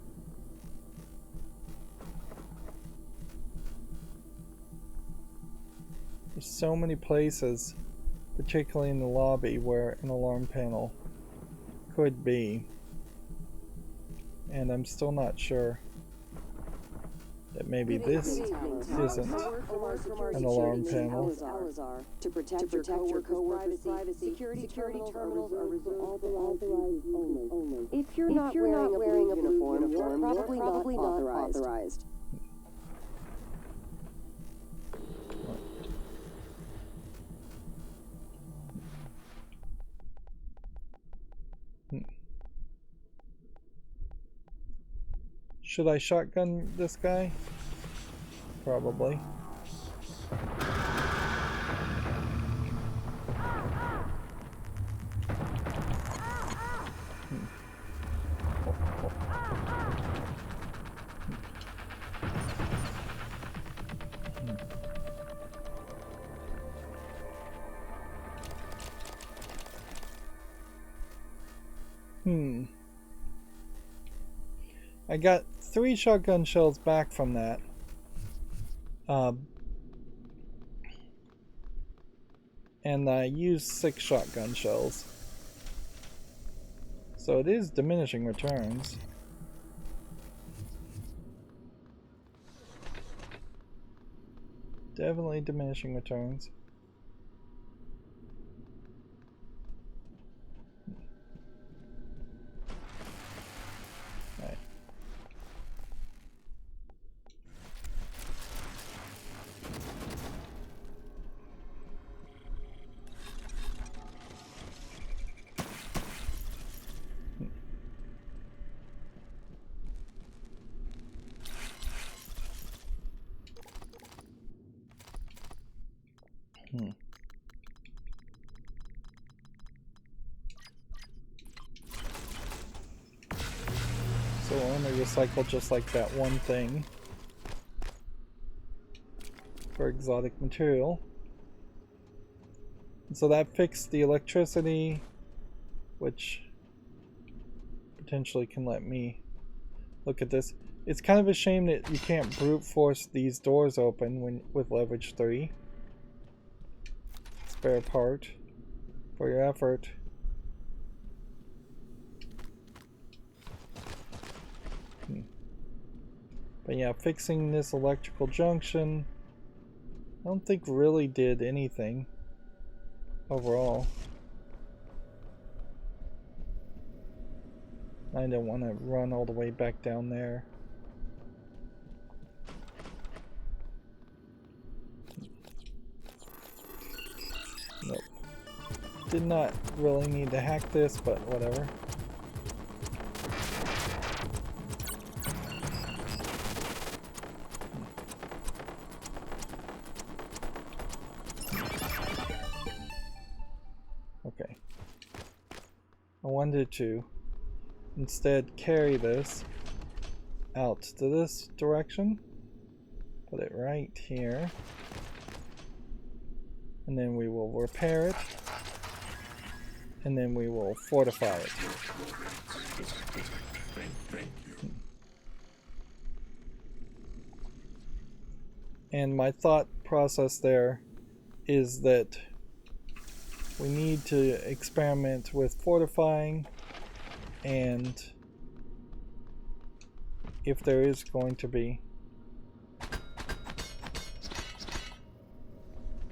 Speaker 1: There's so many places, particularly in the lobby, where an alarm panel could be, and I'm still not sure that maybe this isn't an alarm panel.
Speaker 3: To protect your coworkers' privacy, security terminals are reserved for authorized only. If you're not wearing a blue uniform, you're probably not authorized.
Speaker 1: Should I shotgun this guy? Probably. I got 3 shotgun shells back from that. And I used 6 shotgun shells. So it is diminishing returns. Definitely diminishing returns. Right. Hmm. So we'll only recycle just like that one thing for exotic material. And so that fixed the electricity, which potentially can let me look at this. It's kind of a shame that you can't brute force these doors open with leverage 3. Spare part for your effort. But yeah, fixing this electrical junction, I don't think really did anything overall. I don't want to run all the way back down there. Nope. Did not really need to hack this, but whatever. Okay. I wanted to instead carry this out to this direction. Put it right here. And then we will repair it. And then we will fortify it. And my thought process there is that we need to experiment with fortifying, and if there is going to be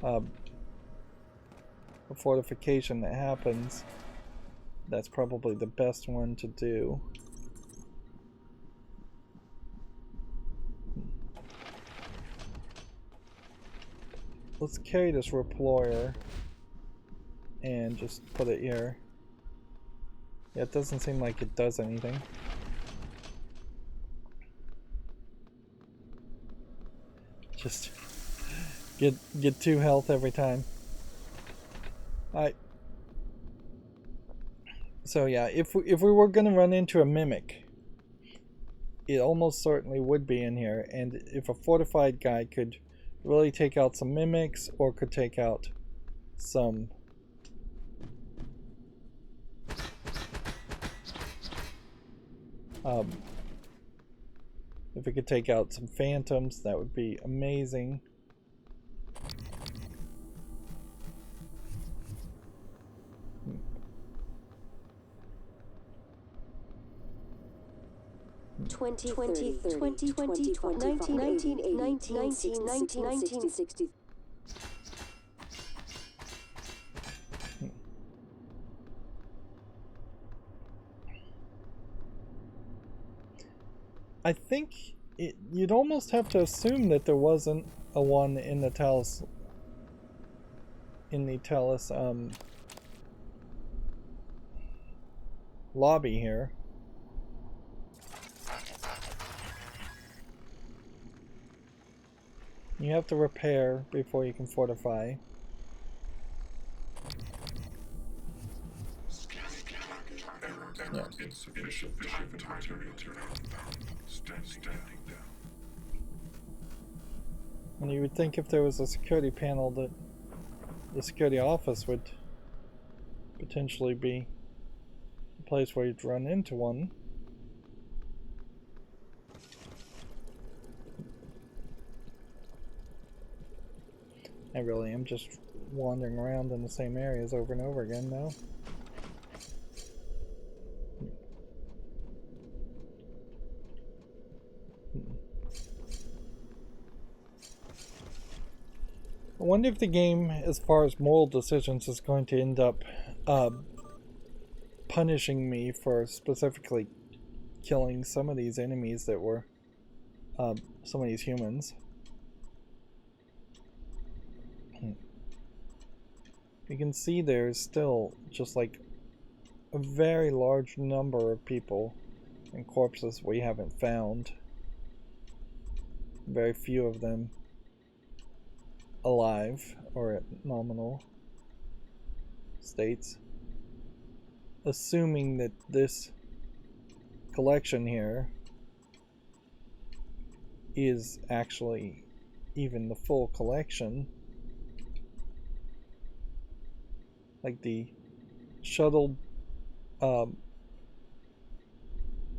Speaker 1: a fortification that happens, that's probably the best one to do. Let's carry this reployer and just put it here. Yeah, it doesn't seem like it does anything. Just get 2 health every time. Alright. So yeah, if we were gonna run into a mimic, it almost certainly would be in here, and if a fortified guy could really take out some mimics, or could take out some if it could take out some phantoms, that would be amazing. I think you'd almost have to assume that there wasn't a one in the Talos lobby here. You have to repair before you can fortify. Yeah.
Speaker 4: Insufficient material standing down.
Speaker 1: And you would think if there was a security panel that the security office would potentially be a place where you'd run into one. I really am just wandering around in the same areas over and over again now. I wonder if the game, as far as moral decisions, is going to end up punishing me for specifically killing some of these enemies that were some of these humans. You can see there's still just like a very large number of people and corpses we haven't found. Very few of them alive or at nominal states, assuming that this collection here is actually even the full collection. Like the shuttle,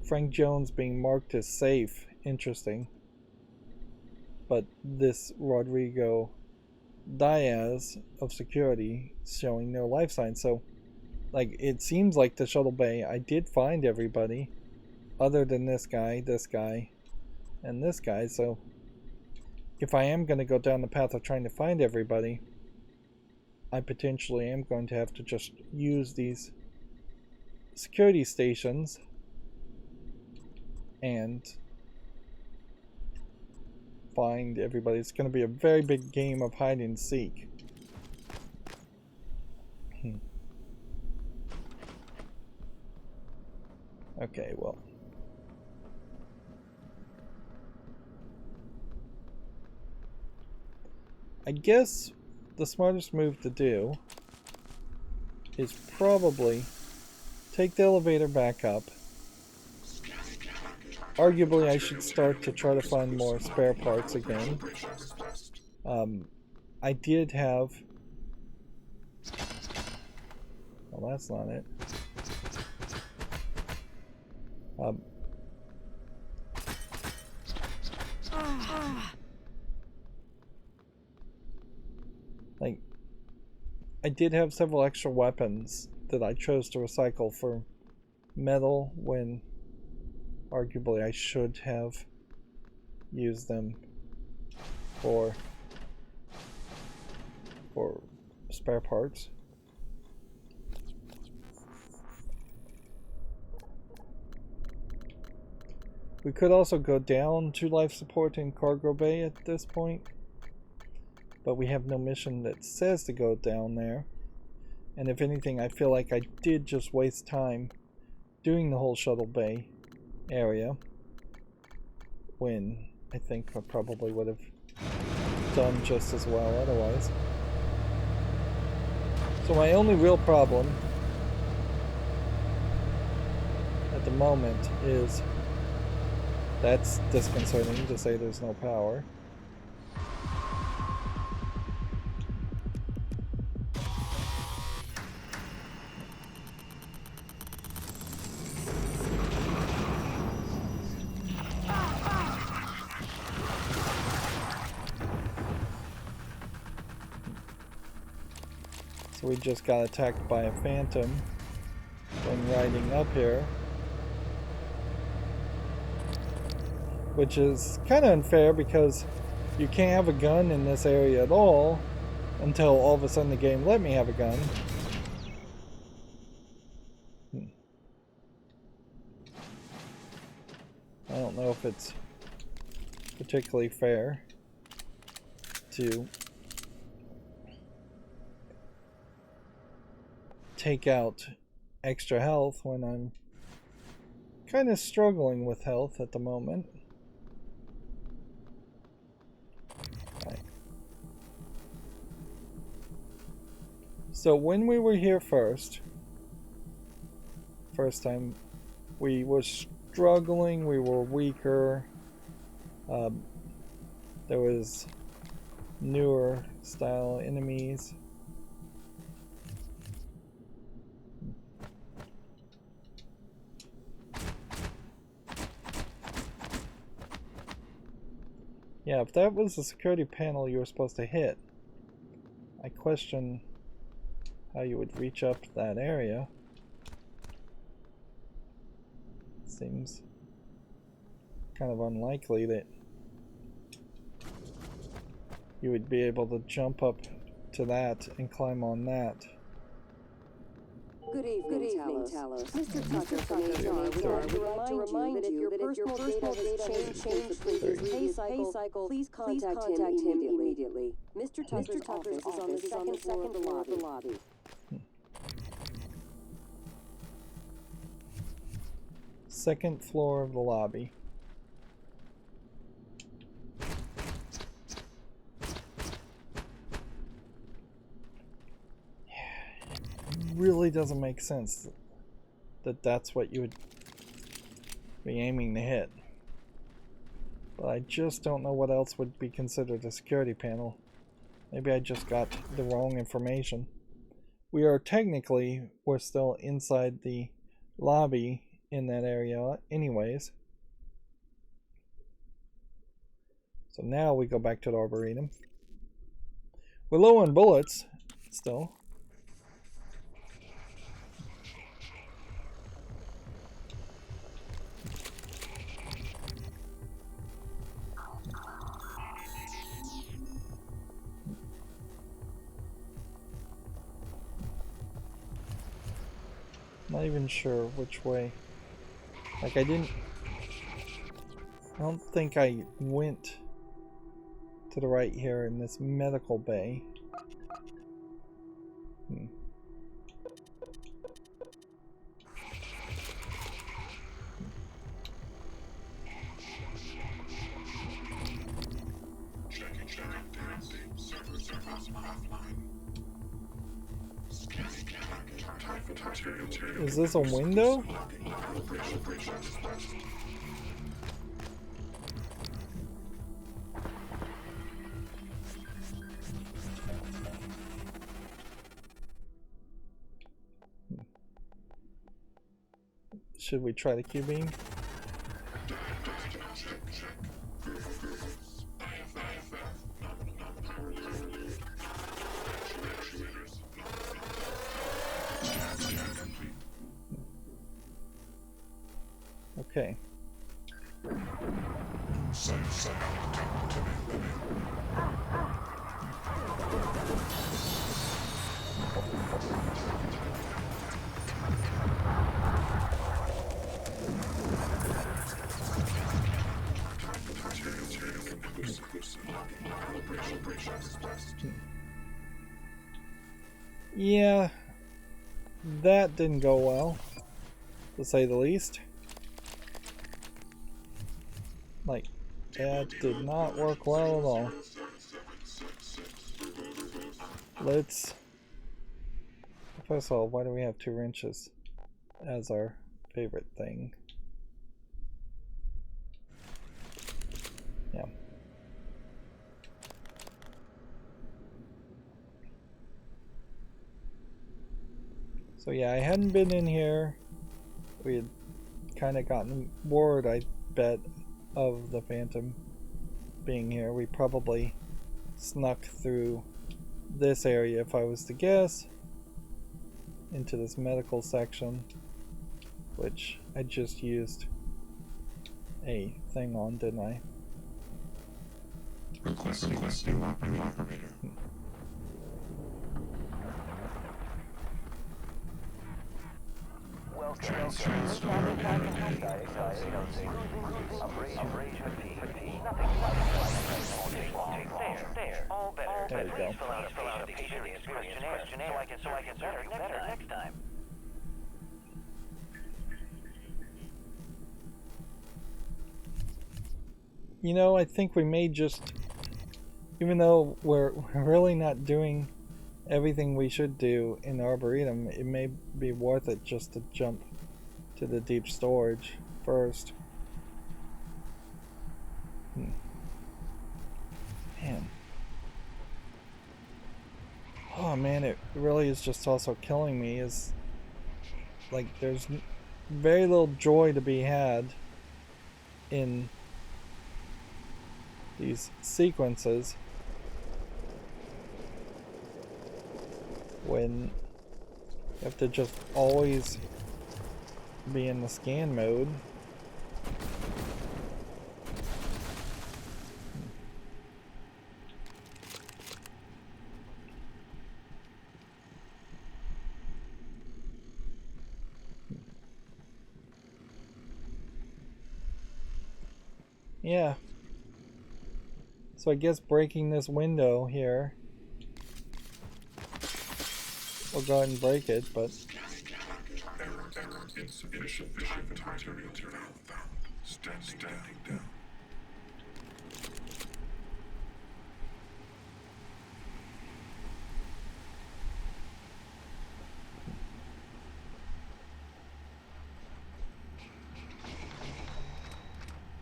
Speaker 1: Frank Jones being marked as safe, interesting. But this Rodrigo Diaz of security showing no life signs. So, like, it seems like the shuttle bay, I did find everybody other than this guy, and this guy. So, if I am going to go down the path of trying to find everybody, I potentially am going to have to just use these security stations and find everybody. It's going to be a very big game of hide and seek. Okay, well. I guess the smartest move to do is probably take the elevator back up. Arguably, I should start to try to find more spare parts again. I did have... Well, that's not it. Like, I did have several extra weapons that I chose to recycle for metal when arguably I should have used them for spare parts. We could also go down to life support in cargo bay at this point, but we have no mission that says to go down there. And if anything, I feel like I did just waste time doing the whole shuttle bay area when I think I probably would have done just as well otherwise. So my only real problem at the moment is that's disconcerting to say there's no power. So we just got attacked by a phantom when riding up here, which is kind of unfair because you can't have a gun in this area at all until all of a sudden the game let me have a gun. I don't know if it's particularly fair to take out extra health when I'm kind of struggling with health at the moment. Right. So when we were here first time, we were struggling, we were weaker. There was newer style enemies. Yeah, if that was the security panel you were supposed to hit, I question how you would reach up that area. Seems kind of unlikely that you would be able to jump up to that and climb on that.
Speaker 3: Good evening, Talos. Mr. Tucker from HR would like to remind you that if your personal data has changed since his pay cycle, please contact him immediately. Mr. Tucker's office is on the second floor of the lobby.
Speaker 1: Second floor of the lobby. really doesn't make sense that that's what you would be aiming to hit. But I just don't know what else would be considered a security panel. Maybe I just got the wrong information. We are technically, we're still inside the lobby in that area anyways. So now we go back to the Arboretum. We're low on bullets still. Not even sure which way. Like I don't think I went to the right here in this medical bay. Is this a window? Should we try the Q-beam? Okay. Yeah, that didn't go well, to say the least. Like, that did not work well at all. Let's... First of all, why do we have 2 wrenches as our favorite thing? Yeah. So yeah, I hadn't been in here. We had kind of gotten word, I bet, of the Phantom being here. We probably snuck through this area, if I was to guess, into this medical section, which I just used a thing on, didn't I?
Speaker 4: Requesting operator.
Speaker 1: There we go. You know, I think we may just, even though we're really not doing everything we should do in the Arboretum, it may be worth it just to jump to the deep storage first. Man. Oh man, it really is just also killing me. Is like there's very little joy to be had in these sequences when you have to just always be in the scan mode. Yeah. So I guess breaking this window here, we'll go ahead and break it, but...
Speaker 4: Error, insufficient material found. Standing down.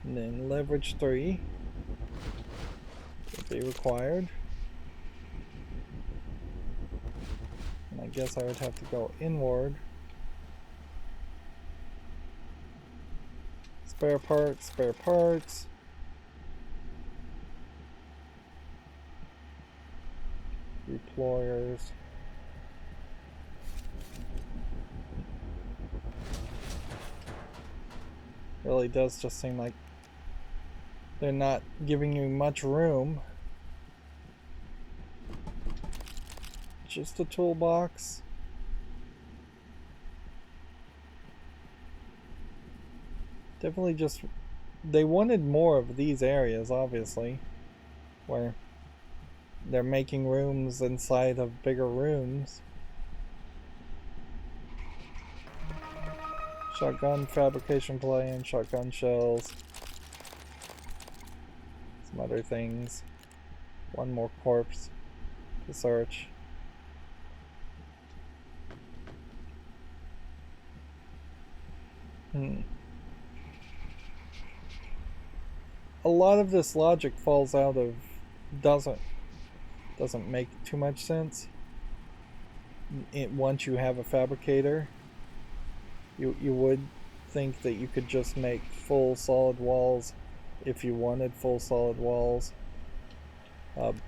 Speaker 1: And then leverage 3 would be required. And I guess I would have to go inward. Spare parts, spare parts. Deployers. Really does just seem like they're not giving you much room. Just a toolbox. Definitely just... They wanted more of these areas, obviously. Where they're making rooms inside of bigger rooms. Shotgun fabrication plane, shotgun shells. Some other things. One more corpse to search. A lot of this logic falls out of... doesn't make too much sense. Once you have a fabricator, you would think that you could just make full solid walls if you wanted full solid walls. And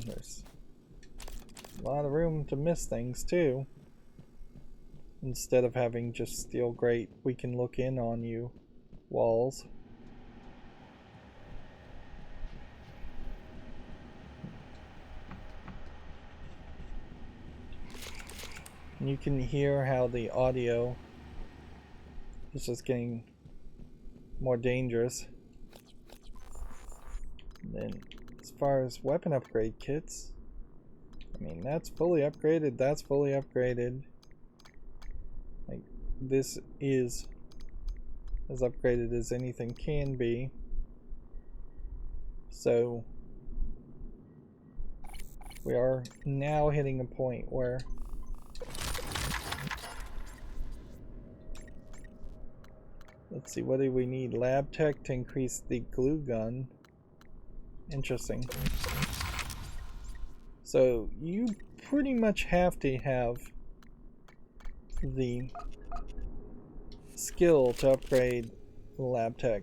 Speaker 1: there's a lot of room to miss things too. Instead of having just steel grate, we can look in on you walls. And you can hear how the audio is just getting more dangerous. And then as far as weapon upgrade kits, I mean, that's fully upgraded, that's fully upgraded. Like, this is as upgraded as anything can be. So we are now hitting a point where let's see, what do we need? Lab tech to increase the glue gun. Interesting. So you pretty much have to have the skill to upgrade the lab tech.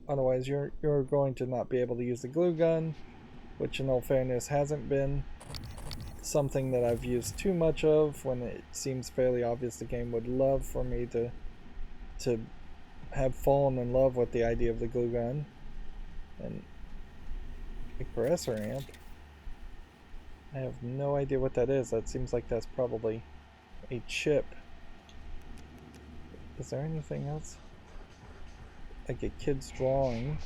Speaker 1: Otherwise you're going to not be able to use the glue gun, which in all fairness hasn't been something that I've used too much of, when it seems fairly obvious the game would love for me to have fallen in love with the idea of the glue gun. And a compressor amp, I have no idea what that is. That seems like that's probably a chip. Is there anything else? Like a kid's drawing.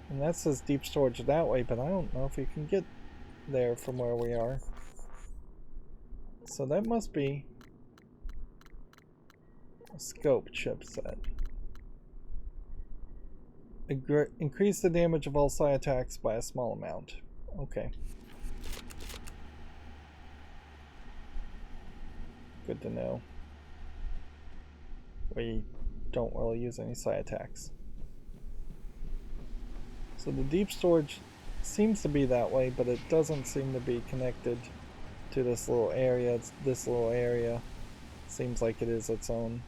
Speaker 1: And that says deep storage that way, but I don't know if you can get there from where we are. So that must be a scope chipset. Increase the damage of all psi attacks by a small amount. Okay. Good to know. We don't really use any psi attacks. So the deep storage seems to be that way, but it doesn't seem to be connected to this little area. This little area seems like it is its own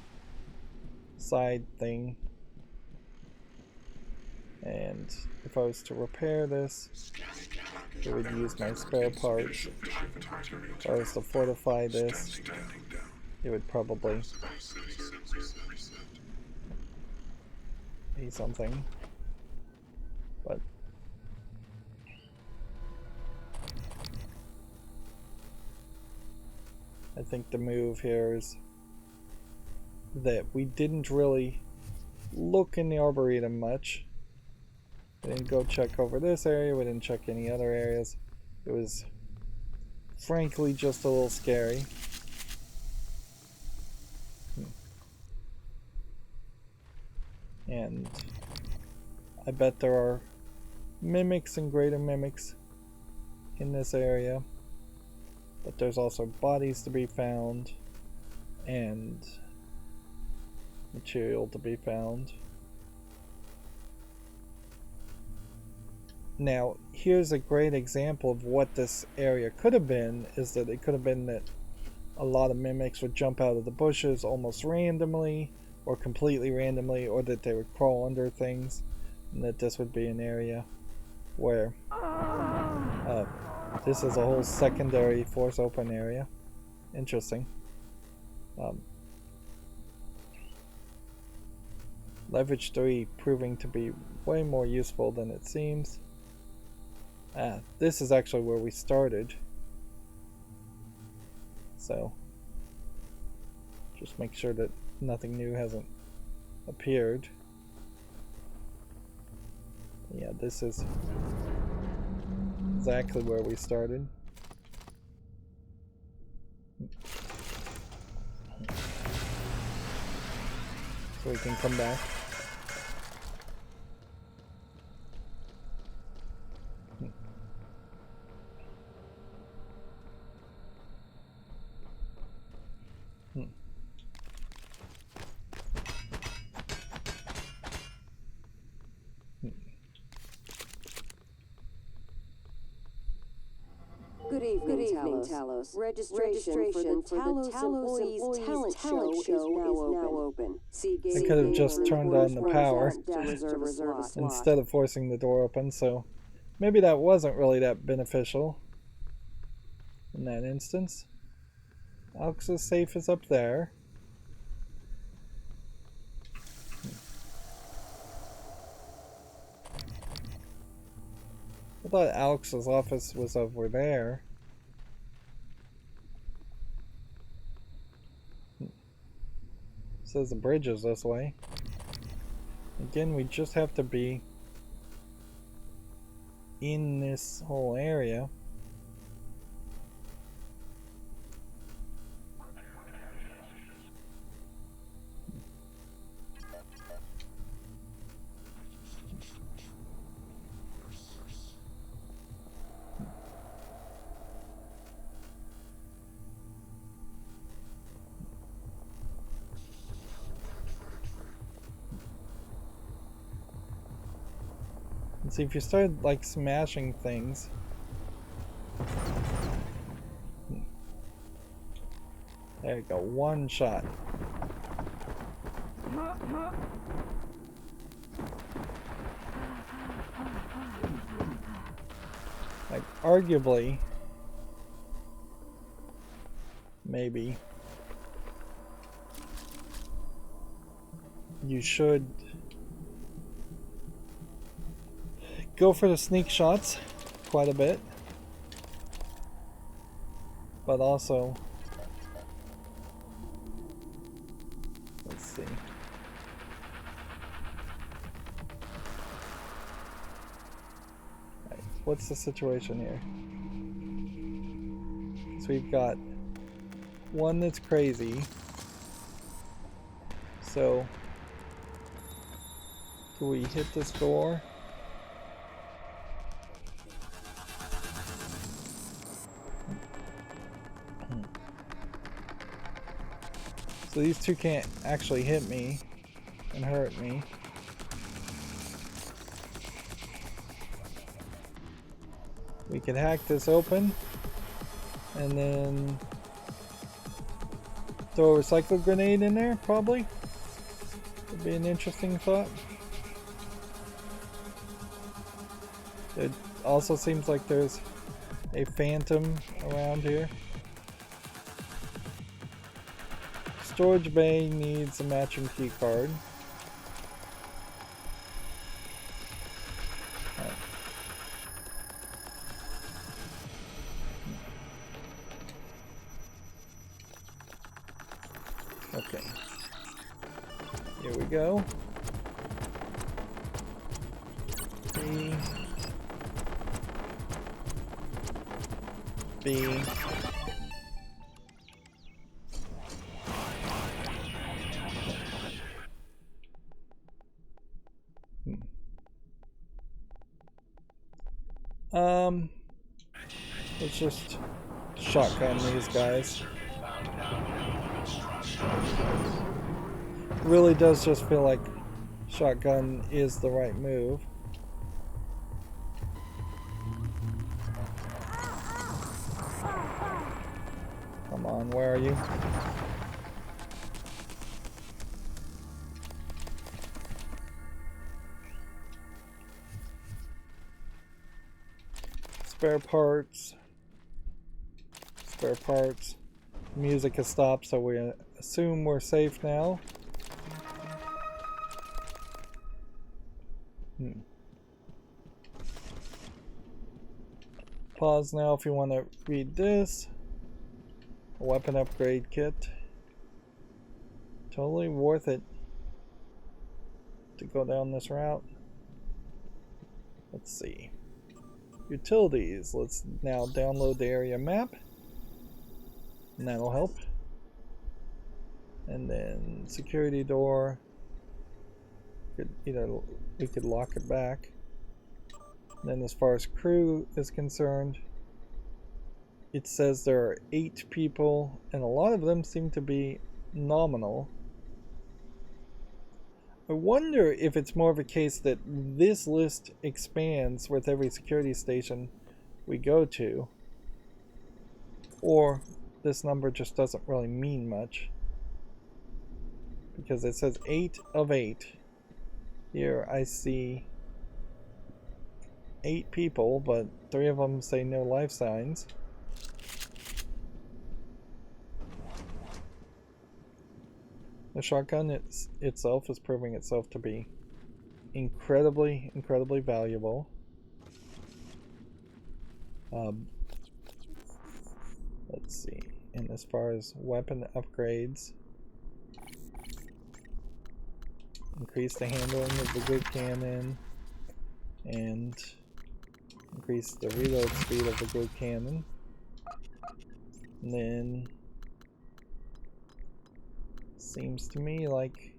Speaker 1: side thing. And if I was to repair this, it would use my spare parts. If I was to fortify this, it would probably be something. But I think the move here is that we didn't really look in the Arboretum much. We didn't go check over this area, we didn't check any other areas. It was frankly just a little scary. And I bet there are mimics and greater mimics in this area, but there's also bodies to be found and material to be found. Now, here's a great example of what this area could have been, is that it could have been that a lot of mimics would jump out of the bushes almost randomly, or completely randomly, or that they would crawl under things, and that this would be an area where this is a whole secondary force open area. Interesting. Leverage 3 proving to be way more useful than it seems. This is actually where we started. So, just make sure that nothing new hasn't appeared. Yeah, this is exactly where we started. So we can come back.
Speaker 3: Good evening, Talos. Registration for the Talos Employees Talent Show is now open.
Speaker 1: I could have just turned on the power instead of forcing the door open, so maybe that wasn't really that beneficial in that instance. Alex's safe is up there. I thought Alex's office was over there. Says the bridge is this way. Again, we just have to be in this whole area. See, if you start like smashing things, there you go, one shot. Like, arguably, maybe you should go for the sneak shots quite a bit, but also, let's see. Right, what's the situation here? So we've got one that's crazy. So, do we hit this door? So these two can't actually hit me and hurt me. We can hack this open and then throw a recycle grenade in there, probably. Would be an interesting thought. It also seems like there's a phantom around here. Storage bay needs a matching key card. Right. Okay. Here we go. B. B. Let's just shotgun these guys. Really does just feel like shotgun is the right move. Come on, where are you? Spare parts. Spare parts. Music has stopped, so we assume we're safe now. Pause now if you want to read this. A weapon upgrade kit. Totally worth it to go down this route. Let's see. Utilities. Let's now download the area map. And that'll help. And then security door. We could lock it back. And then as far as crew is concerned, it says there are 8 people, and a lot of them seem to be nominal. I wonder if it's more of a case that this list expands with every security station we go to, or this number just doesn't really mean much. Because it says 8 of 8. Here I see 8 people, but 3 of them say no life signs. The shotgun itself is proving itself to be incredibly valuable. Let's see. And as far as weapon upgrades, increase the handling of the good cannon and increase the reload speed of the good cannon. And then seems to me like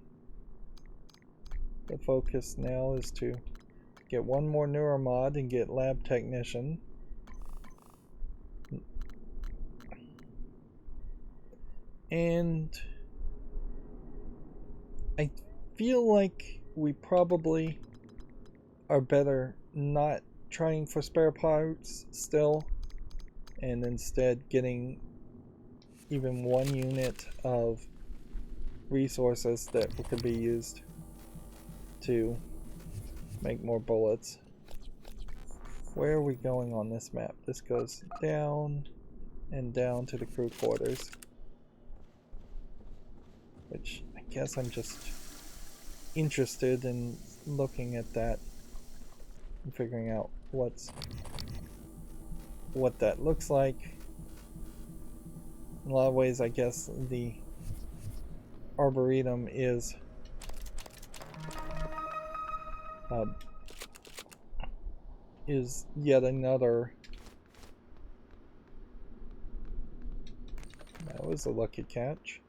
Speaker 1: the focus now is to get one more neuromod and get lab technician. And I feel like we probably are better not trying for spare parts still, and instead getting even 1 unit of resources that could be used to make more bullets. Where are we going on this map? This goes down and down to the crew quarters, which I guess I'm just interested in looking at that and figuring out what that looks like. In a lot of ways, I guess the Arboretum is yet another. That was a lucky catch.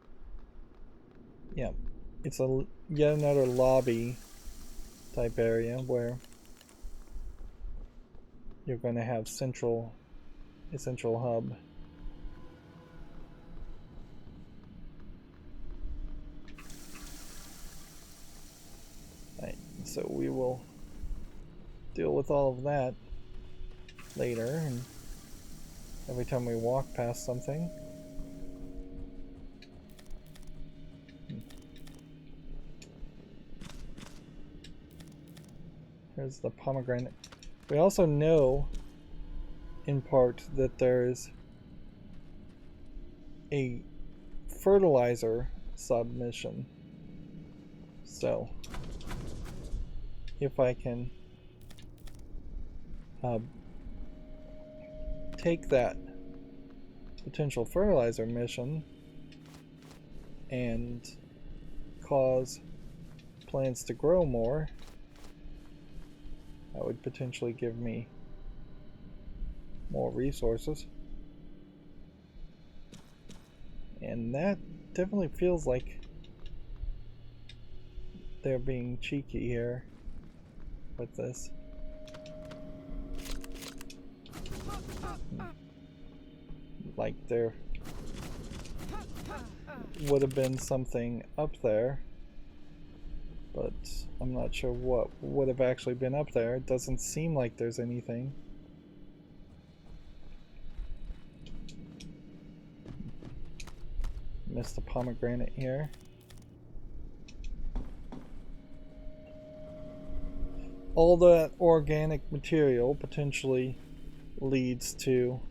Speaker 1: Yeah, it's yet another lobby type area where you're going to have a central hub. Right, so we will deal with all of that later, and every time we walk past something. Here's the pomegranate. We also know, in part, that there's a fertilizer submission. So, if I can take that potential fertilizer mission and cause plants to grow more, that would potentially give me more resources. And that definitely feels like they're being cheeky here with this. like there would have been something up there, but I'm not sure what would have actually been up there. It doesn't seem like there's anything. Missed a pomegranate here. All that organic material potentially leads to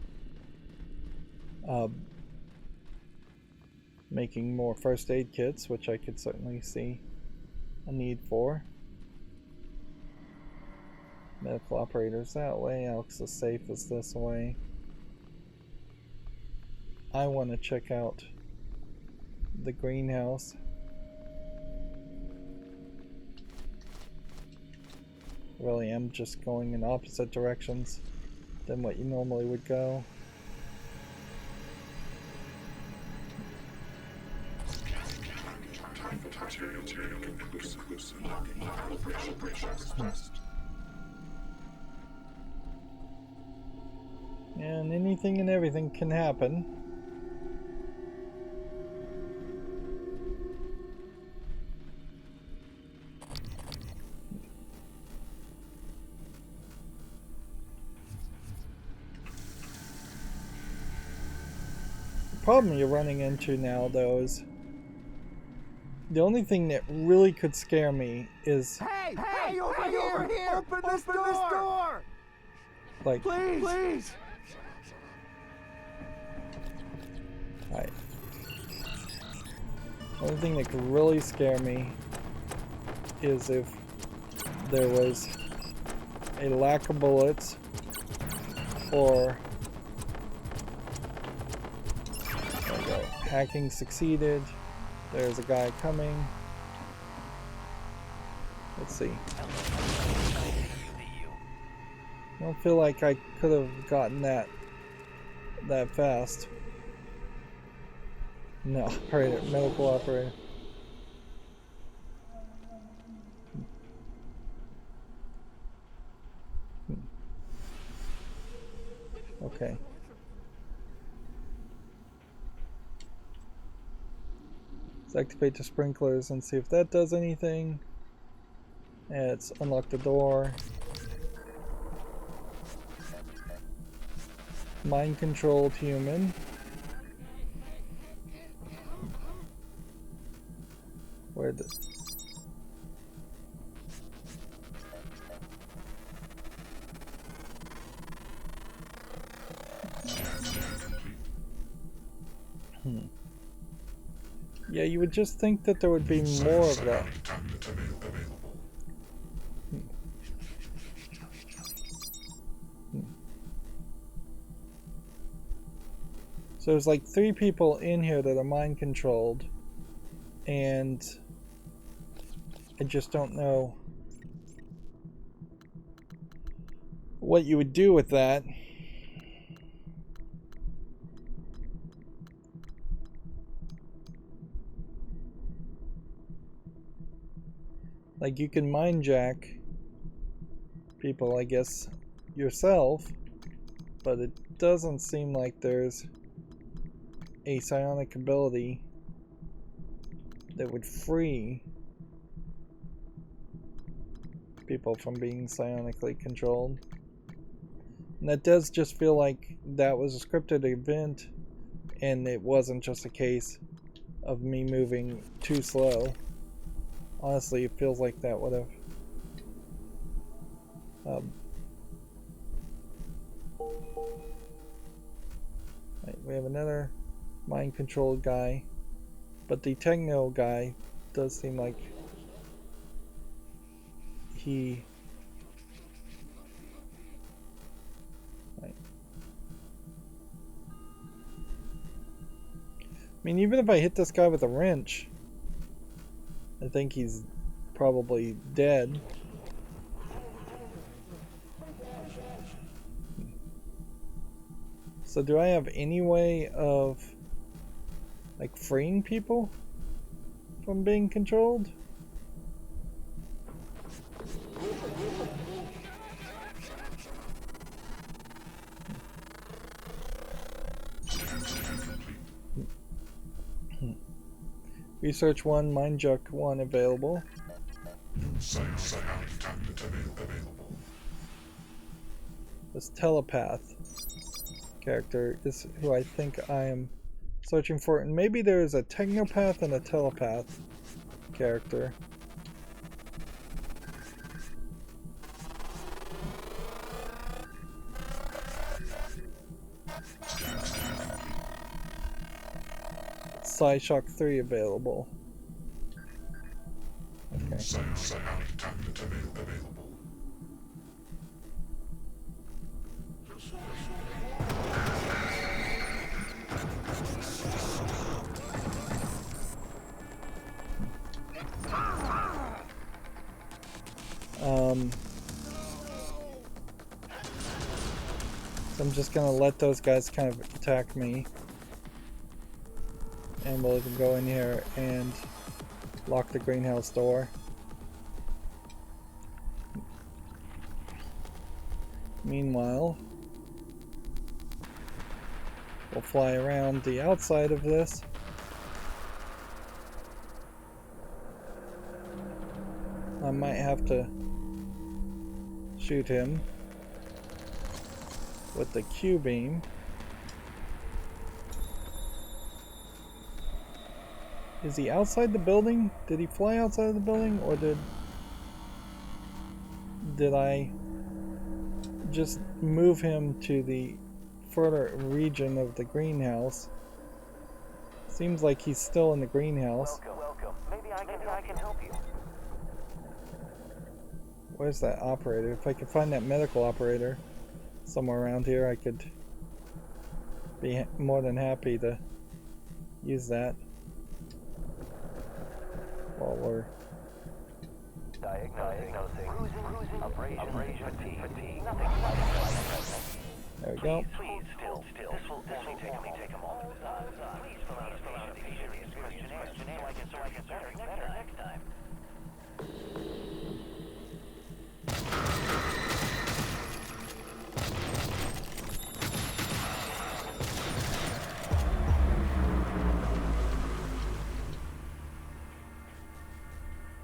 Speaker 1: making more first aid kits, which I could certainly see a need for. Medical operators that way. Alex's safe is this way. I want to check out the greenhouse. Really am just going in opposite directions than what you normally would go. And anything and everything can happen. The problem you're running into now, though, is the only thing that really could scare me is...
Speaker 5: Hey, over here! Open this door!
Speaker 1: Like...
Speaker 5: Please!
Speaker 1: Right. The only thing that could really scare me is if there was a lack of bullets, or there we go. Hacking succeeded. There's a guy coming. Let's see. I don't feel like I could have gotten that fast. No, operator, medical operator. Okay. Let's activate the sprinklers and see if that does anything. And let's unlock the door. Mind-controlled human. Where the... Yeah, you would just think that there would be more of that. So there's like 3 people in here that are mind controlled, and I just don't know what you would do with that. Like, you can mind jack people, I guess, yourself, but it doesn't seem like there's a psionic ability that would free people from being psionically controlled. And that does just feel like that was a scripted event, and it wasn't just a case of me moving too slow. Honestly, it feels like that would have right, we have another mind-controlled guy, but the techno guy does seem like he... Right. I mean, even if I hit this guy with a wrench, I think he's probably dead. So do I have any way of like freeing people from being controlled? Research 1, Mind Juck 1 available.
Speaker 4: Science available.
Speaker 1: This telepath character is who I think I am searching for, and maybe there is a technopath and a telepath character. Psyshock 3 available. Okay.
Speaker 4: Science available.
Speaker 1: So I'm just gonna let those guys kind of attack me. And we'll go in here and lock the greenhouse door. Meanwhile, we'll fly around the outside of this. I might have to shoot him with the Q beam. Is he outside the building? Did he fly outside of the building, or did I just move him to the further region of the greenhouse? Seems like he's still in the greenhouse.
Speaker 5: Welcome. Maybe I can help you.
Speaker 1: Where's that operator? If I could find that medical operator somewhere around here, I could be more than happy to use that while we're
Speaker 5: Diagnosing. Abrasion fatigue.
Speaker 1: there we go.
Speaker 5: Please, still. This will only take a moment. Please fill out a patient questionnaire so I can serve you better next time.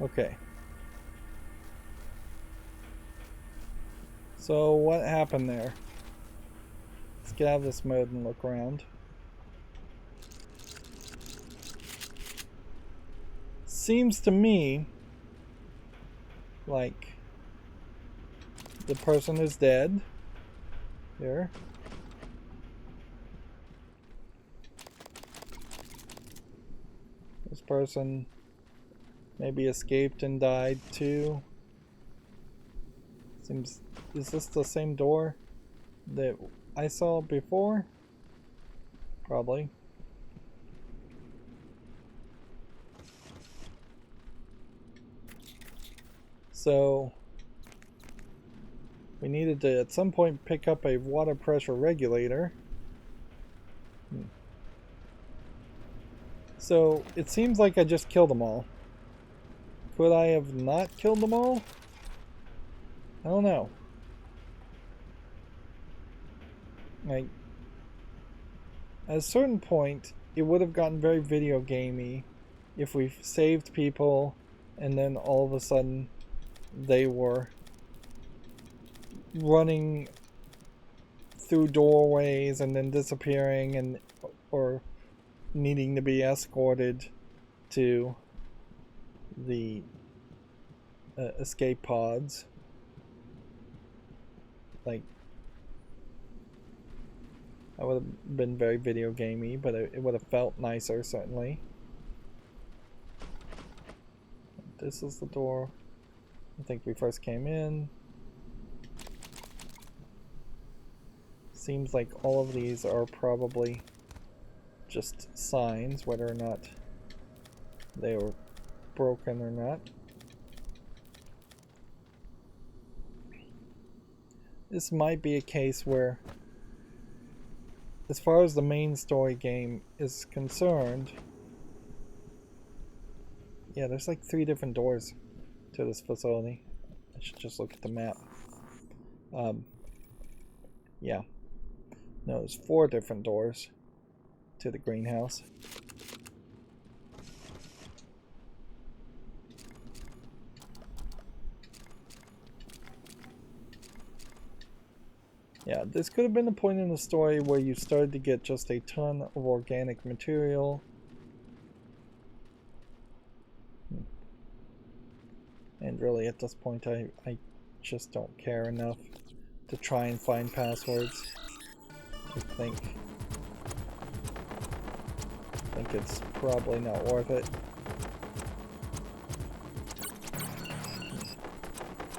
Speaker 1: Okay. So what happened there? Let's get out of this mode and look around. Seems to me like the person is dead here. This person maybe escaped and died too. Seems, is this the same door that I saw before? Probably. So we needed to at some point pick up a water pressure regulator. So it seems like I just killed them all. Could I have not killed them all? I don't know. Like, at a certain point, it would have gotten very video gamey if we saved people and then all of a sudden they were running through doorways and then disappearing, and or needing to be escorted to the escape pods. Like, that would have been very video gamey, but it would have felt nicer, certainly. This is the door I think we first came in. Seems like all of these are probably just signs, whether or not they were broken or not. This might be a case where, as far as the main story game is concerned, yeah, there's like 3 different doors to this facility. I should just look at the map. Yeah. No, there's 4 different doors to the greenhouse. Yeah, this could have been the point in the story where you started to get just a ton of organic material. And really, at this point, I just don't care enough to try and find passwords. I think it's probably not worth it.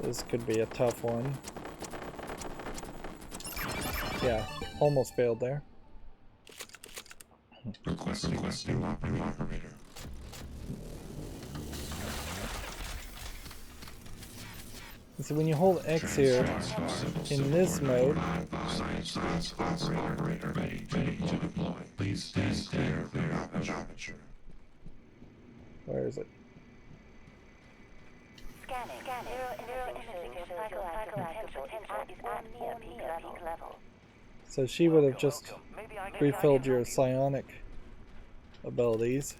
Speaker 1: This could be a tough one. Yeah, almost failed there.
Speaker 4: Request new operator.
Speaker 1: So when you hold X here, in this mode,
Speaker 4: Science operator ready to deploy. Please stand clear of aperture.
Speaker 1: where is it?
Speaker 5: Scanning. Neuroimaging shows psychoactive potential is at near peak level.
Speaker 1: So she would have just refilled your psionic abilities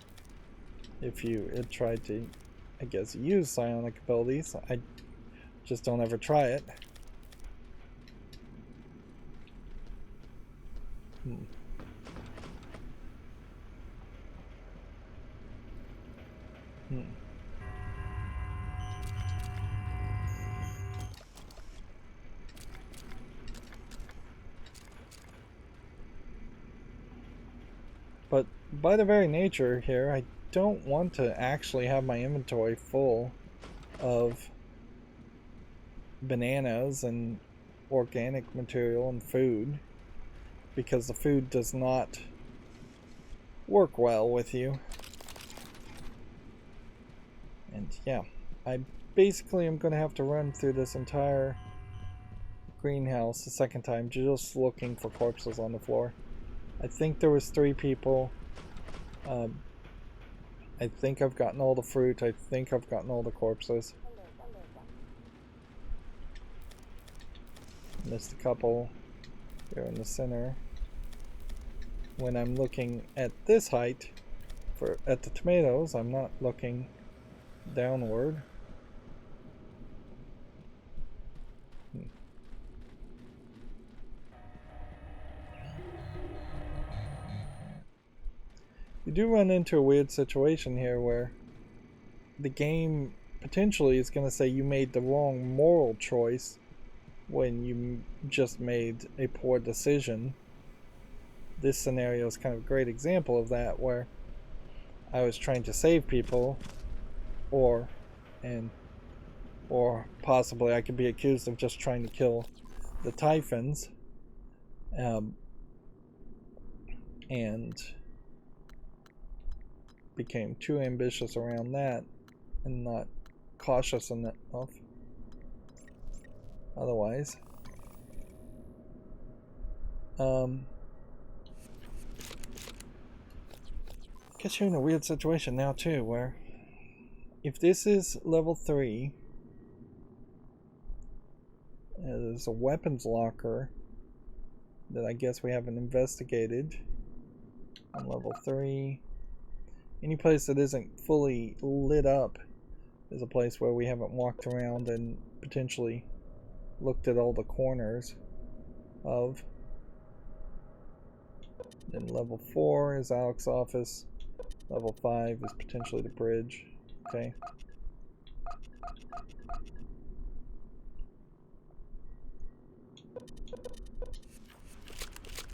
Speaker 1: if you had tried to, I guess, use psionic abilities. I just don't ever try it. But by the very nature here, I don't want to actually have my inventory full of bananas and organic material and food, because the food does not work well with you. And yeah, I basically am going to have to run through this entire greenhouse a second time just looking for corpses on the floor. I think there was 3 people. I think I've gotten all the fruit. I think I've gotten all the corpses. Missed a couple here in the center. When I'm looking at this height at the tomatoes, I'm not looking downward. You do run into a weird situation here where the game potentially is going to say you made the wrong moral choice when you just made a poor decision. This scenario is kind of a great example of that, where I was trying to save people, or possibly I could be accused of just trying to kill the Typhons, and became too ambitious around that and not cautious enough otherwise. Guess you're in a weird situation now too, where if this is level 3, there's a weapons locker that I guess we haven't investigated on level 3. Any place that isn't fully lit up is a place where we haven't walked around and potentially looked at all the corners of. Then level 4 is Alex's office. Level 5 is potentially the bridge. Okay.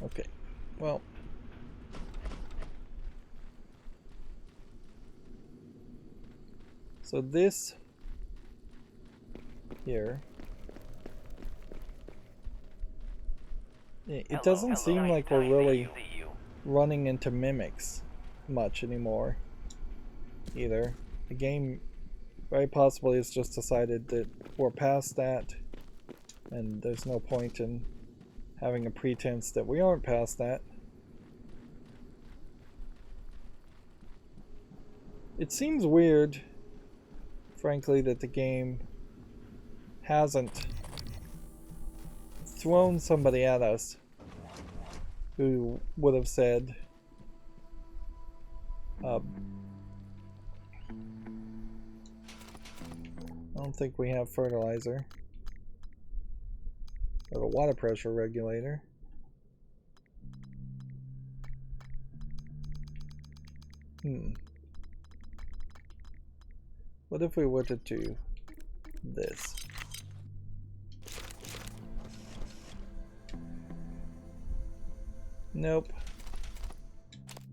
Speaker 1: Okay. Well. So this here, it doesn't seem like we're really running into mimics much anymore either. The game very possibly has just decided that we're past that and there's no point in having a pretense that we aren't past that. It seems weird, frankly, that the game hasn't thrown somebody at us who would have said, I don't think we have fertilizer. Or a water pressure regulator. What if we were to do this? Nope.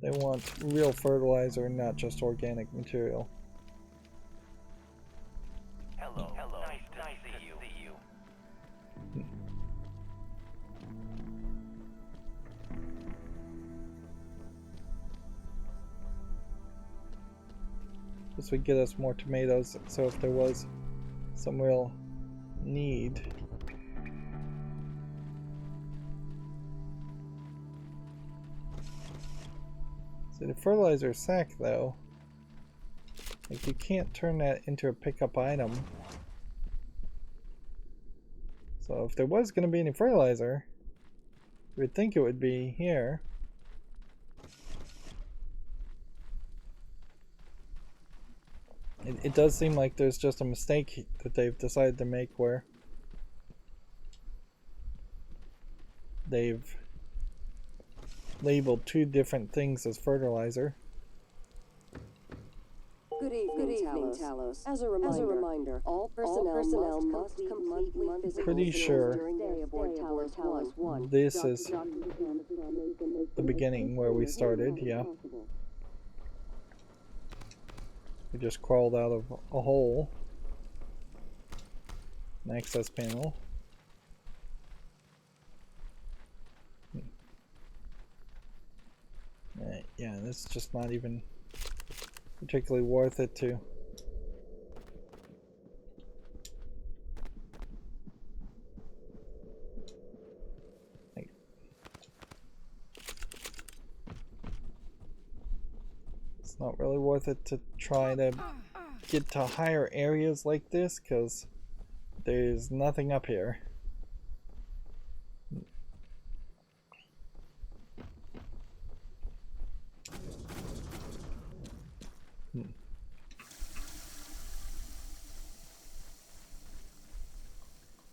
Speaker 1: They want real fertilizer, not just organic material.
Speaker 5: Hello. Nice to see you.
Speaker 1: This would get us more tomatoes, so if there was some real need. See, the fertilizer sack, though, like, you can't turn that into a pickup item. So if there was going to be any fertilizer, you would think it would be here. It does seem like there's just a mistake that they've decided to make where they've labeled two different things as fertilizer.
Speaker 3: Good evening, Talos. As a reminder, all personnel must complete
Speaker 1: Pretty sure
Speaker 3: Talos I.
Speaker 1: this is the beginning where we started, yeah. We just crawled out of a hole. An access panel. Yeah, this is just not even particularly worth it to. It's not really worth it to try to get to higher areas like this because there's nothing up here.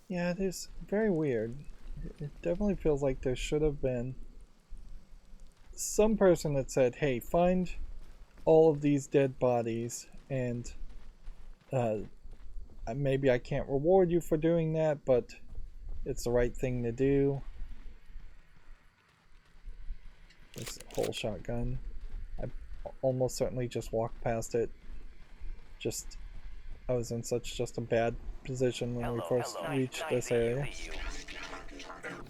Speaker 1: Yeah, it is very weird. It definitely feels like there should have been some person that said, hey, find all of these dead bodies, and maybe I can't reward you for doing that, but it's the right thing to do. This whole shotgun. I almost certainly just walked past it. I was in such just a bad position when we first reached this area.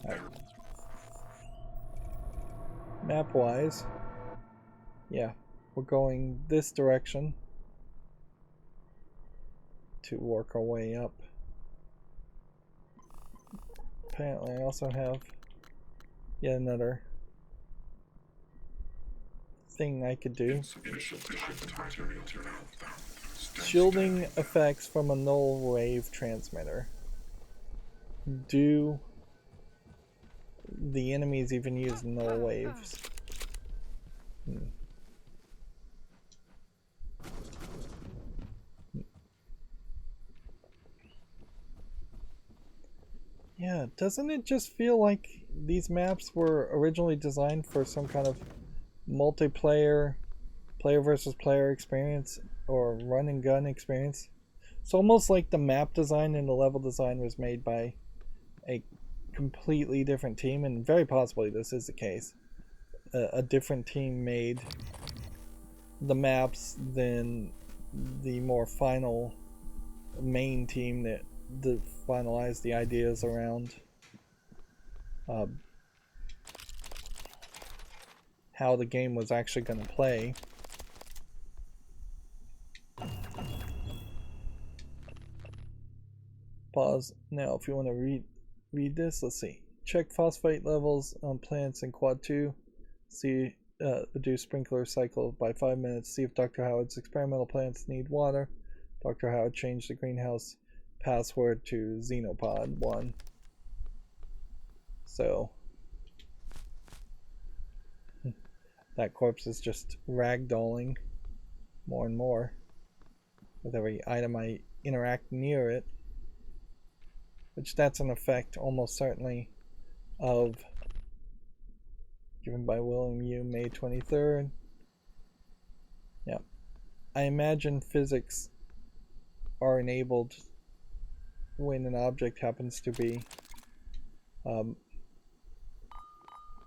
Speaker 1: Right. Map wise, yeah, we're going this direction to work our way up. Apparently I also have yet another thing I could do. Shielding effects from a null wave transmitter. Do the enemies even use null waves? Yeah, doesn't it just feel like these maps were originally designed for some kind of multiplayer, player versus player experience, or run and gun experience? It's almost like the map design and the level design was made by a completely different team, and very possibly this is the case. A different team made the maps than the more final main team that finalized the ideas around how the game was actually going to play. Pause now if you want to read this. Let's see. Check phosphate levels on plants in Quad 2. See reduce sprinkler cycle by 5 minutes. See if Dr. Howard's experimental plants need water. Dr. Howard changed the greenhouse password to Xenopod 1. So that corpse is just ragdolling more and more with every item I interact near it. which that's an effect almost certainly of, given by William Yu, May 23rd. Yeah. I imagine physics are enabled when an object happens to be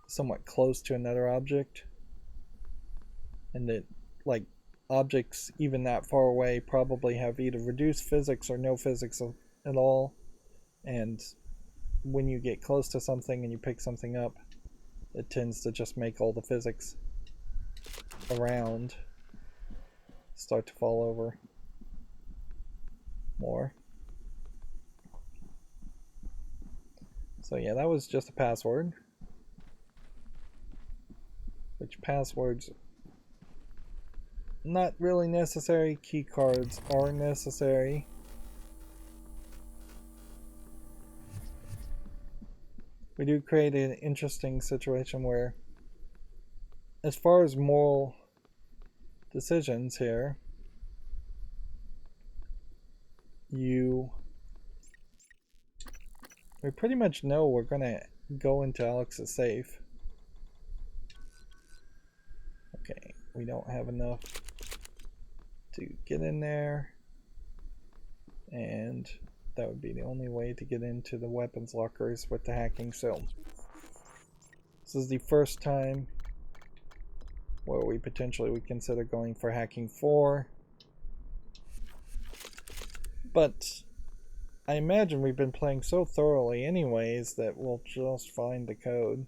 Speaker 1: somewhat close to another object, and that, like, objects even that far away probably have either reduced physics or no physics at all, and when you get close to something and you pick something up, it tends to just make all the physics around start to fall over more. So yeah, that was just a password. Which passwords not really necessary. Key cards are necessary. We do create an interesting situation where, as far as moral decisions here, we pretty much know we're gonna go into Alex's safe. Okay, we don't have enough to get in there, and that would be the only way to get into the weapons lockers with the hacking. So this is the first time where we potentially would consider going for hacking 4, but I imagine we've been playing so thoroughly anyways that we'll just find the code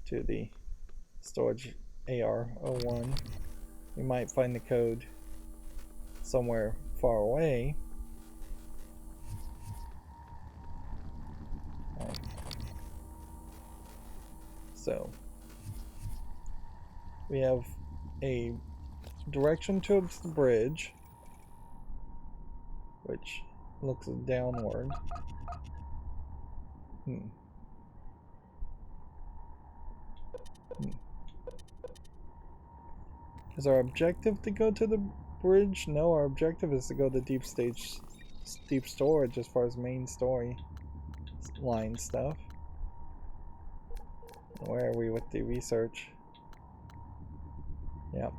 Speaker 1: to the storage AR01. We might find the code somewhere far away. Right. So we have a direction towards the bridge, which looks downward. Is our objective to go to the bridge? No, our objective is to go to deep storage as far as main story line stuff. Where are we with the research? Yep.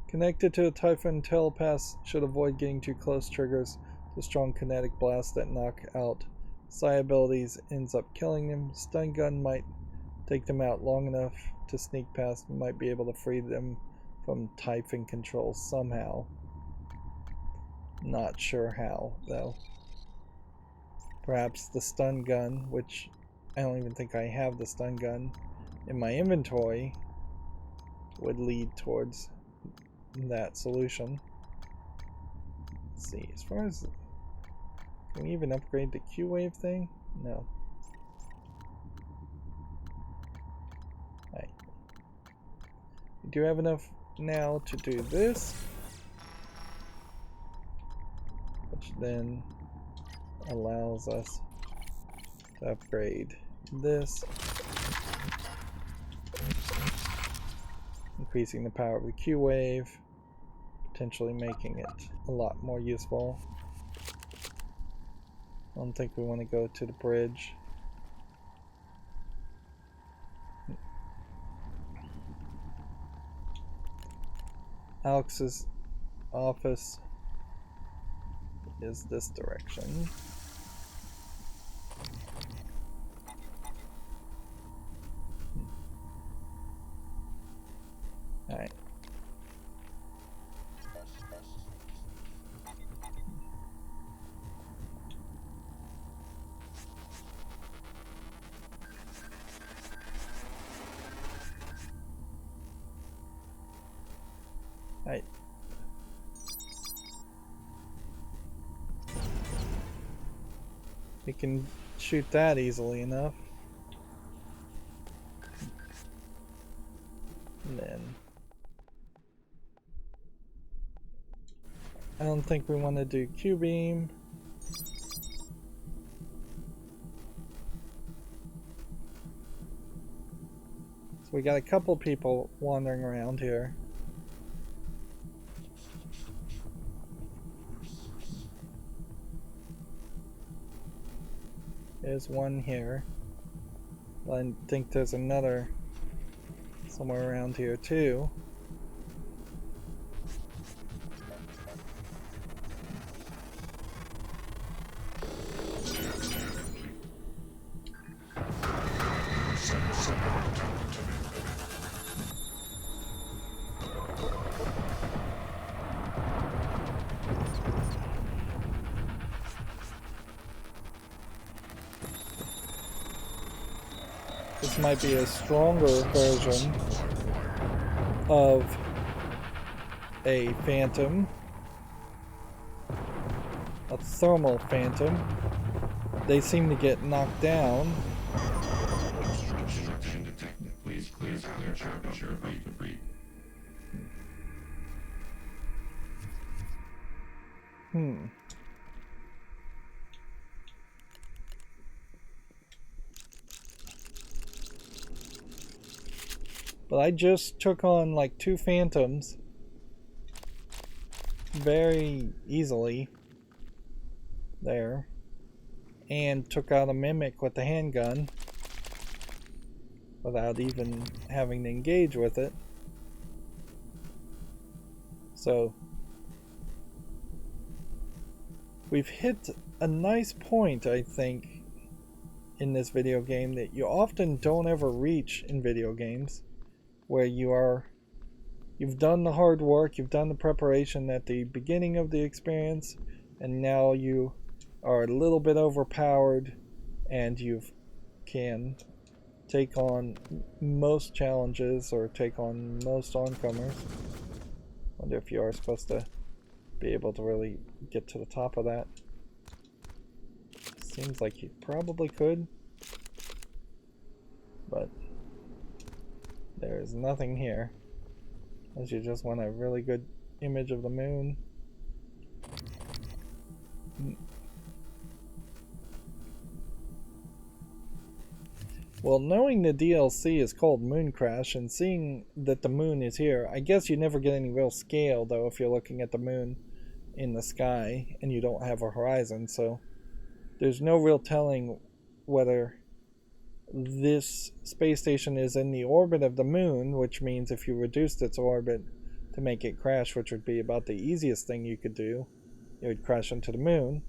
Speaker 1: Connected to a Typhoon, telepaths should avoid getting too close. Triggers the strong kinetic blast that knock out psi abilities, ends up killing them. Stun gun might take them out long enough to sneak past, might be able to free them from Typhon control somehow. Not sure how, though. Perhaps the stun gun, which I don't even think I have the stun gun in my inventory, would lead towards that solution. Let's see, as far as, can we even upgrade the Q-wave thing? No. Right. We do have enough now to do this, which then allows us to upgrade this, increasing the power of the Q-wave, potentially making it a lot more useful. I don't think we want to go to the bridge. Alex's office is this direction. Alright. Alright. You can shoot that easily enough. And then I don't think we want to do Q-beam. So we got a couple people wandering around here. There's one here. I think there's another somewhere around here too. This might be a stronger version of a phantom, a thermal phantom. They seem to get knocked down.
Speaker 4: Please clear temperature.
Speaker 1: But I just took on like 2 phantoms very easily there, and took out a mimic with the handgun without even having to engage with it. So we've hit a nice point, I think, in this video game that you often don't ever reach in video games, where you've done the hard work, you've done the preparation at the beginning of the experience, and now you are a little bit overpowered and you can take on most challenges or take on most oncomers. Wonder if you are supposed to be able to really get to the top of that. Seems like you probably could, but there's nothing here, unless you just want a really good image of the moon. Well, knowing the DLC is called Moon Crash and seeing that the moon is here, I guess you never get any real scale though if you're looking at the moon in the sky and you don't have a horizon, so there's no real telling whether this space station is in the orbit of the moon, which means if you reduced its orbit to make it crash, which would be about the easiest thing you could do, it would crash into the moon,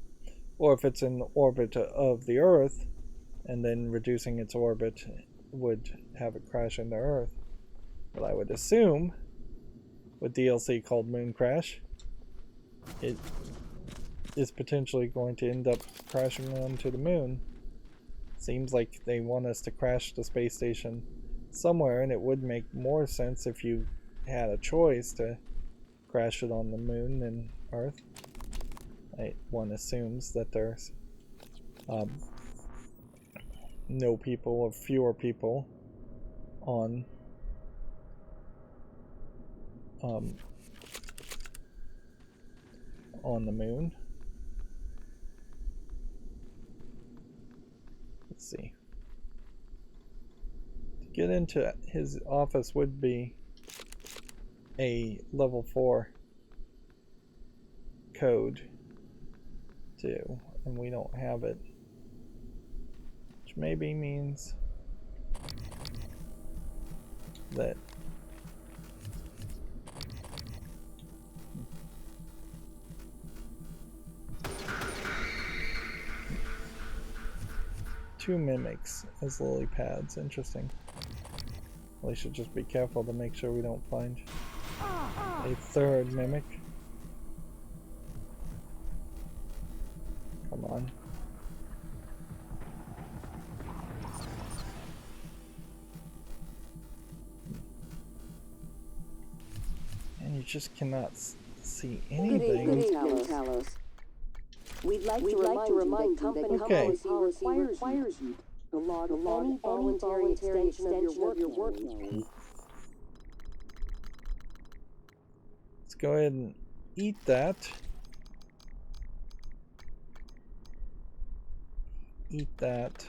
Speaker 1: or if it's in the orbit of the Earth, and then reducing its orbit would have it crash into Earth. But I would assume, with DLC called Moon Crash, it is potentially going to end up crashing onto the moon. Seems like they want us to crash the space station somewhere, and it would make more sense if you had a choice to crash it on the moon than Earth. One assumes that there's no people or fewer people on the moon. Let's see. To get into his office would be a level 4 code too, and we don't have it, which maybe means that two mimics as lily pads. Interesting. We should just be careful to make sure we don't find a third mimic. Come on. And you just cannot see anything.
Speaker 3: Good evening, Talos. We'd like to remind company policy requires you to log any voluntary extension of your work.
Speaker 1: Let's go ahead and eat that. Eat that.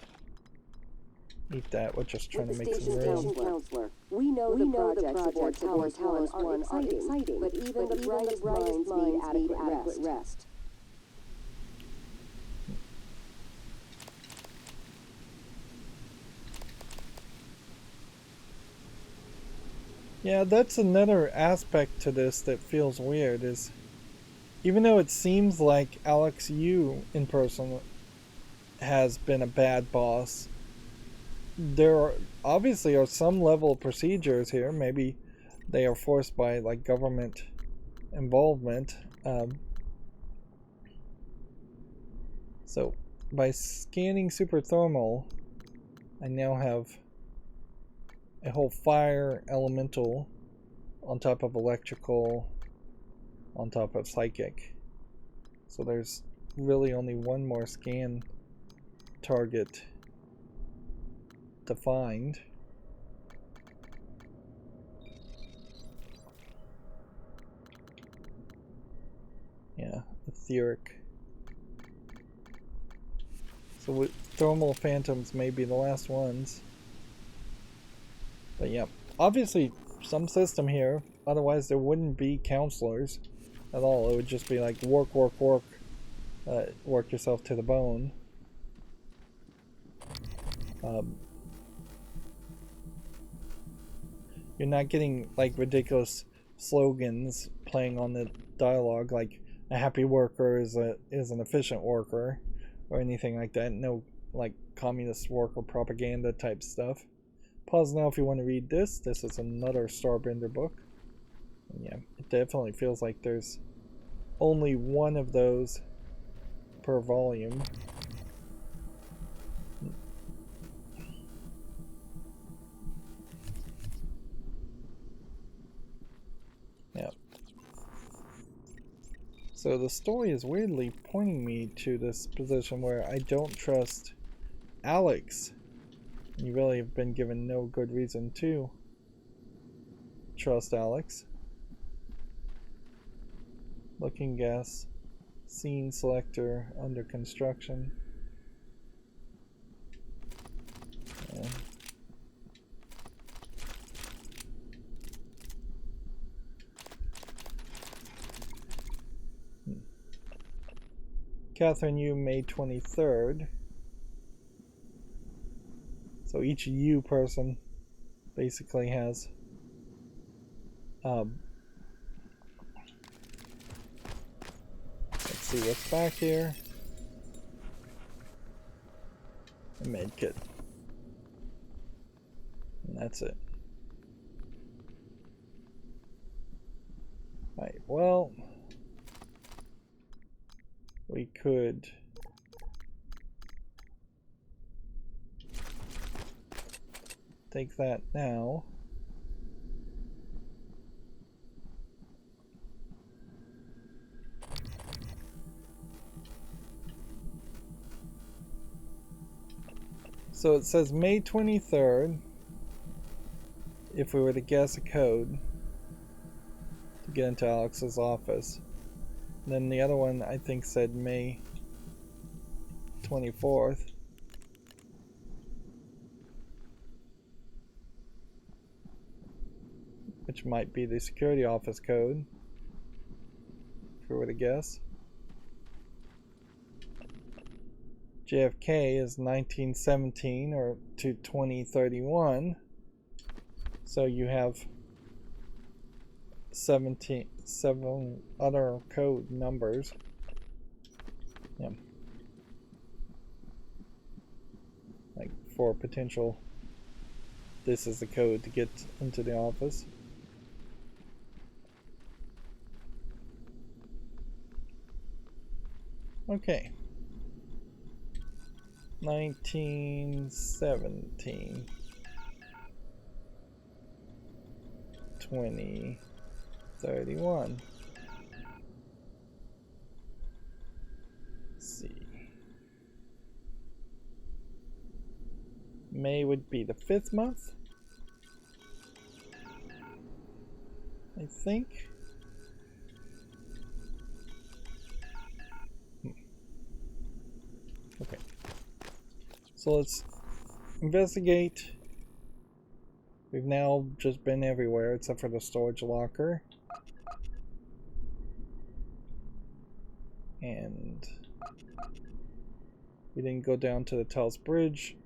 Speaker 1: Eat that. We're just trying to make some room.
Speaker 3: Counselor, we know the projects aboard Talos I are exciting, but even the brightest minds need adequate rest.
Speaker 1: Yeah, that's another aspect to this that feels weird, is even though it seems like Alex Yu in person has been a bad boss, there are obviously are some level of procedures here. Maybe they are forced by like government involvement. So by scanning super thermal, I now have a whole fire elemental on top of electrical on top of psychic. So there's really only one more scan target to find. Yeah, etheric. So thermal phantoms may be the last ones. But yeah, obviously some system here, otherwise there wouldn't be counselors at all. It would just be like work, work, work, work yourself to the bone. You're not getting like ridiculous slogans playing on the dialogue like a happy worker is an efficient worker or anything like that. No like communist worker propaganda type stuff. Pause now if you want to read this. This is another Starbender book. And yeah, it definitely feels like there's only one of those per volume. Yeah. So the story is weirdly pointing me to this position where I don't trust Alex. You really have been given no good reason to trust Alex. Looking gas, scene selector under construction. Yeah. Catherine Yu, May 23rd. So each U person basically has let's see what's back here. A med kit. And that's it. Right, well, we could take that now. So it says May 23rd, if we were to guess a code to get into Alex's office. And then the other one I think said May 24th. Which might be the security office code, if we were to guess. JFK is 1917 or to 2031. So you have 7 other code numbers. Yeah. Like for potential, this is the code to get into the office. Okay. 1917. 2031. Let's see. May would be the 5th month, I think. Okay. So let's investigate. We've now just been everywhere except for the storage locker. And we didn't go down to the Talos Bridge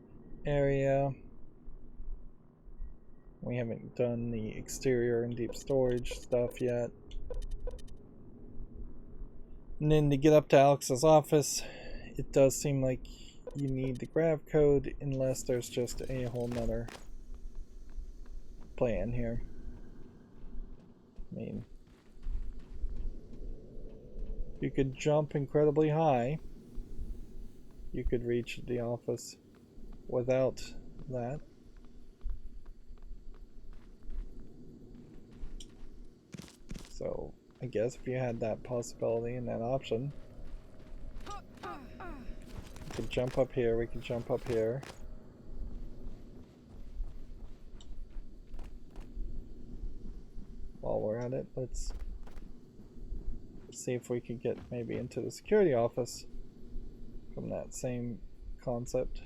Speaker 1: area. We haven't done the exterior and deep storage stuff yet. And then to get up to Alex's office, it does seem like you need the grav code unless there's just a whole nother plan here. I mean, you could jump incredibly high. You could reach the office without that. So I guess if you had that possibility and that option, we could jump up here, we could jump up here. While we're at it, let's see if we could get maybe into the security office from that same concept.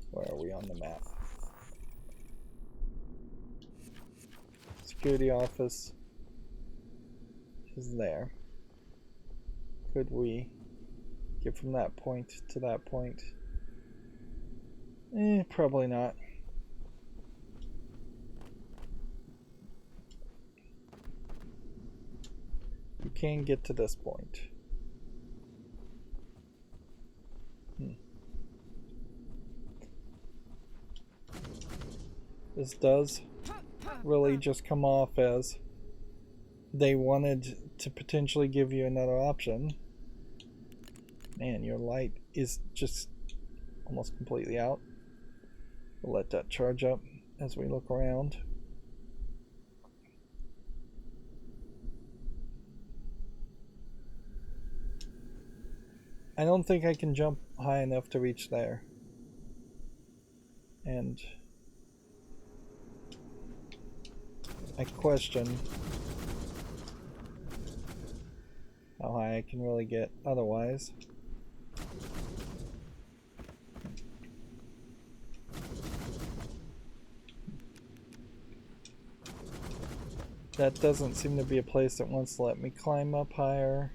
Speaker 1: Where are we on the map? Security office is there. Could we get from that point to that point? Probably not. You can get to this point. This does really just come off as they wanted to potentially give you another option. Man, your light is just almost completely out. We'll let that charge up as we look around. I don't think I can jump high enough to reach there. And I question how high I can really get otherwise. That doesn't seem to be a place that wants to let me climb up higher.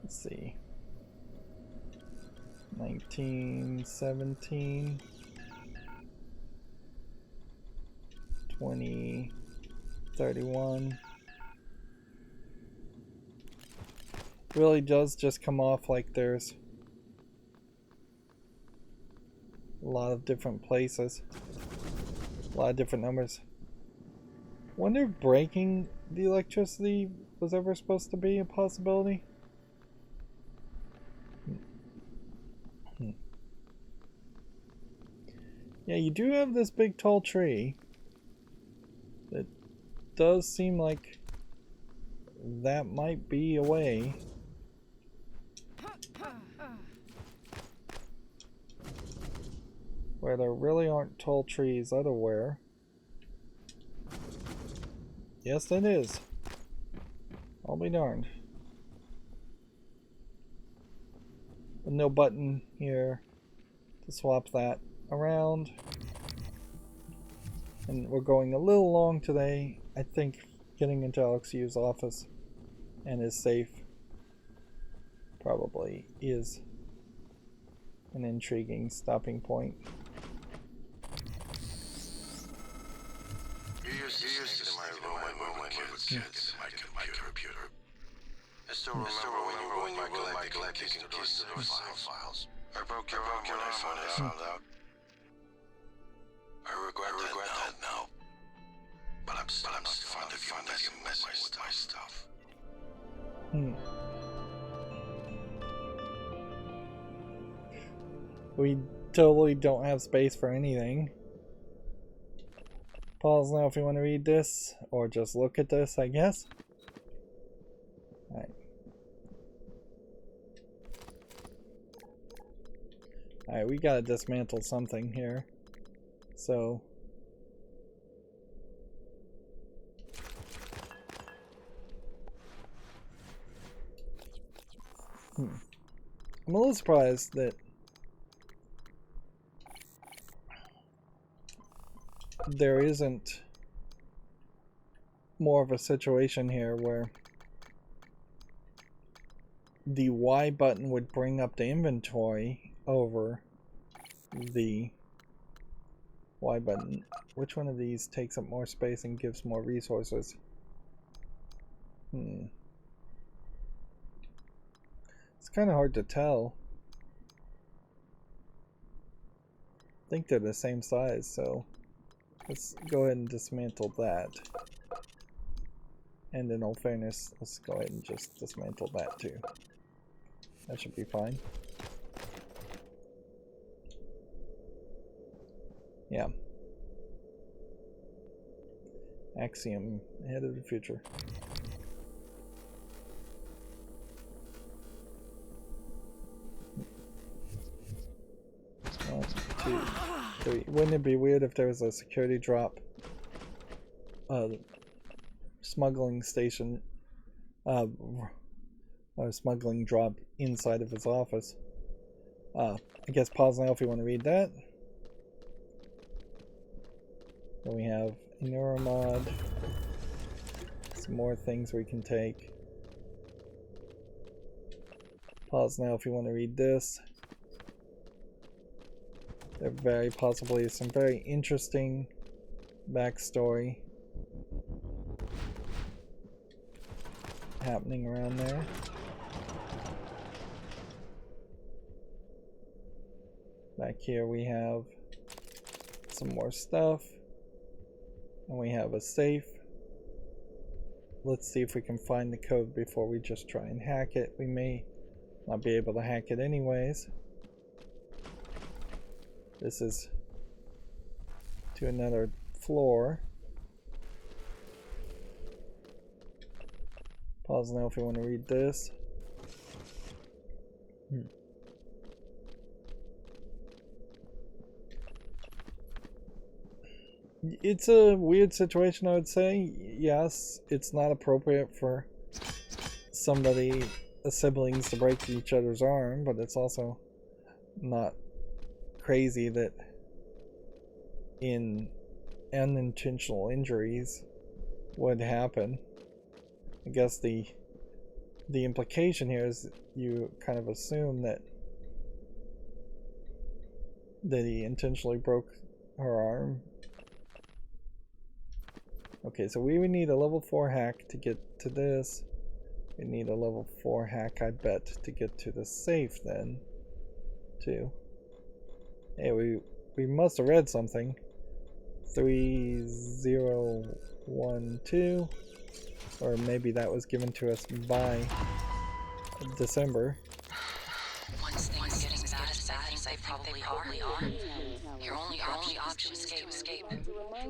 Speaker 1: Let's see. 19, 17, 20, 31. Really does just come off like there's a lot of different places, a lot of different numbers. Wonder if breaking the electricity was ever supposed to be a possibility? Yeah, you do have this big tall tree. It does seem like that might be a way. Where there really aren't tall trees otherwhere. Yes, it is. I'll be darned. But no button here to swap that around. And we're going a little long today. I think getting into Alex Yu's office and his safe probably is an intriguing stopping point.
Speaker 6: You used to sit in my room with kids, my computer. I still remember when you were my collecting keys to those files. I broke your arm when I found out. I regret that now. But I'm still not fond of you messing with my stuff.
Speaker 1: We totally don't have space for anything. Pause now if you want to read this, or just look at this, I guess. Alright. Alright, we gotta dismantle something here. So... I'm a little surprised that there isn't more of a situation here where the Y button would bring up the inventory over the Y button. Which one of these takes up more space and gives more resources? It's kind of hard to tell. I think they're the same size, so let's go ahead and dismantle that. And in all fairness, let's go ahead and just dismantle that too. That should be fine. Yeah. Axiom, ahead of the future. One, two, three. Wouldn't it be weird if there was a security drop? Smuggling station. Or smuggling drop inside of his office. I guess pause now if you want to read that. Then we have a neuromod. Some more things we can take. Pause now if you want to read this. There very possibly is some very interesting backstory happening around there. Back here we have some more stuff. And we have a safe. Let's see if we can find the code before we just try and hack it. We may not be able to hack it anyways. This is to another floor. Pause now if you want to read this. It's a weird situation, I would say. Yes, it's not appropriate for somebody, siblings, to break each other's arm, but it's also not crazy that unintentional injuries would happen. I guess the implication here is you kind of assume that he intentionally broke her arm. Okay, so we would need a level 4 hack to get to this. We need a level 4 hack, I bet, to get to the safe then, too. Hey, we must have read something. 3012, or maybe that was given to us by December.
Speaker 2: Once things get as bad as I think they probably are, your only option is escape.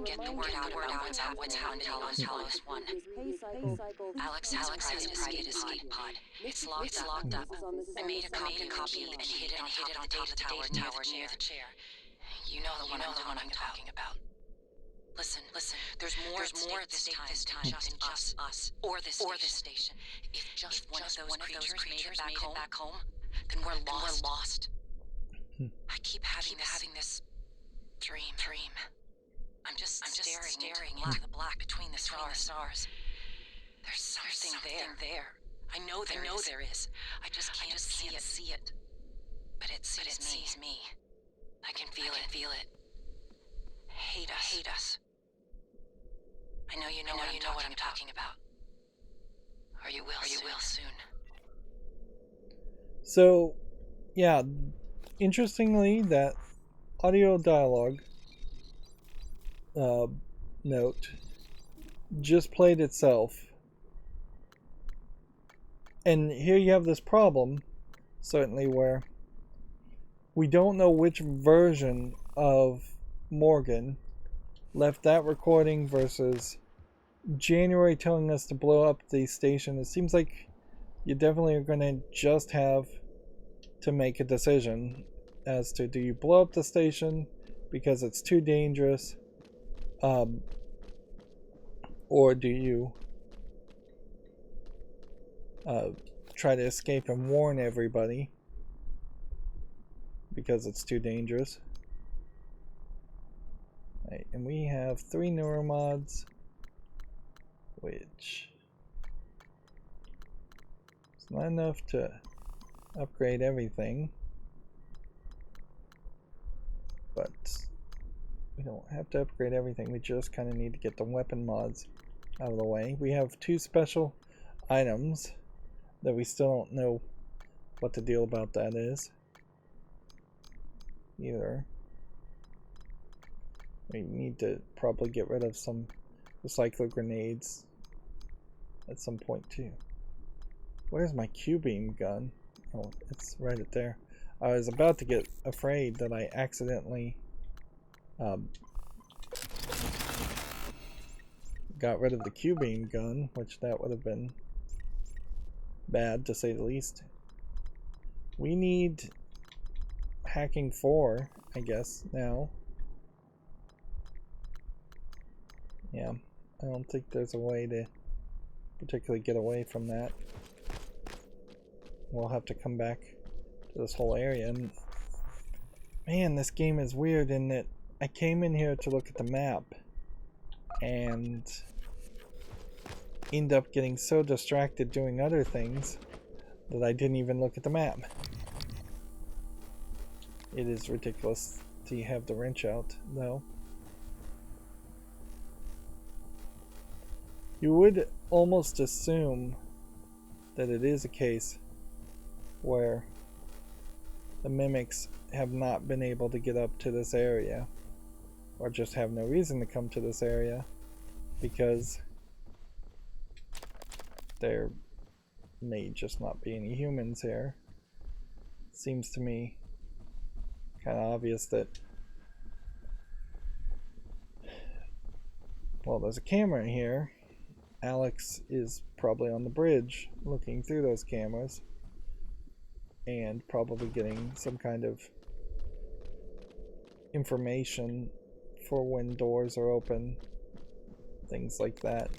Speaker 2: Get the word out what's happened to Talos I. Alex has a private escape pod. It's locked up. I made a copy and hid it on top of the tower near the chair. You know the one I'm talking about. Listen. There's more at stake this time than just us or this station. If just one of those creatures made it back home, then we're lost. I keep having this dream. I'm just staring into the black between the stars. There's something there. I know there is. I just can't see it. But it sees me. I can feel it. Hate us. I know you know what I'm talking about. Or you will soon.
Speaker 1: So, yeah, interestingly, that audio dialogue note just played itself. And here you have this problem, certainly, where we don't know which version of Morgan left that recording versus January telling us to blow up the station. It seems like you definitely are going to just have to make a decision as to, do you blow up the station because it's too dangerous, or do you try to escape and warn everybody because it's too dangerous. Right, and we have 3 neuromods, which is not enough to upgrade everything, but we don't have to upgrade everything. We just kind of need to get the weapon mods out of the way. We have 2 special items that we still don't know what the deal about that is either. We need to probably get rid of some recycler grenades at some point too. Where's my Q-beam gun? Oh, it's right up there. I was about to get afraid that I accidentally got rid of the Q-beam gun, which that would have been bad to say the least. We need hacking 4, I guess, now. Yeah, I don't think there's a way to particularly get away from that. We'll have to come back to this whole area. And man, this game is weird in that I came in here to look at the map and end up getting so distracted doing other things that I didn't even look at the map. It is ridiculous to have the wrench out, though. You would almost assume that it is a case where the mimics have not been able to get up to this area, or just have no reason to come to this area, because there may just not be any humans here. Seems to me kind of obvious that, well, there's a camera here. Alex is probably on the bridge looking through those cameras and probably getting some kind of information for when doors are open, things like that.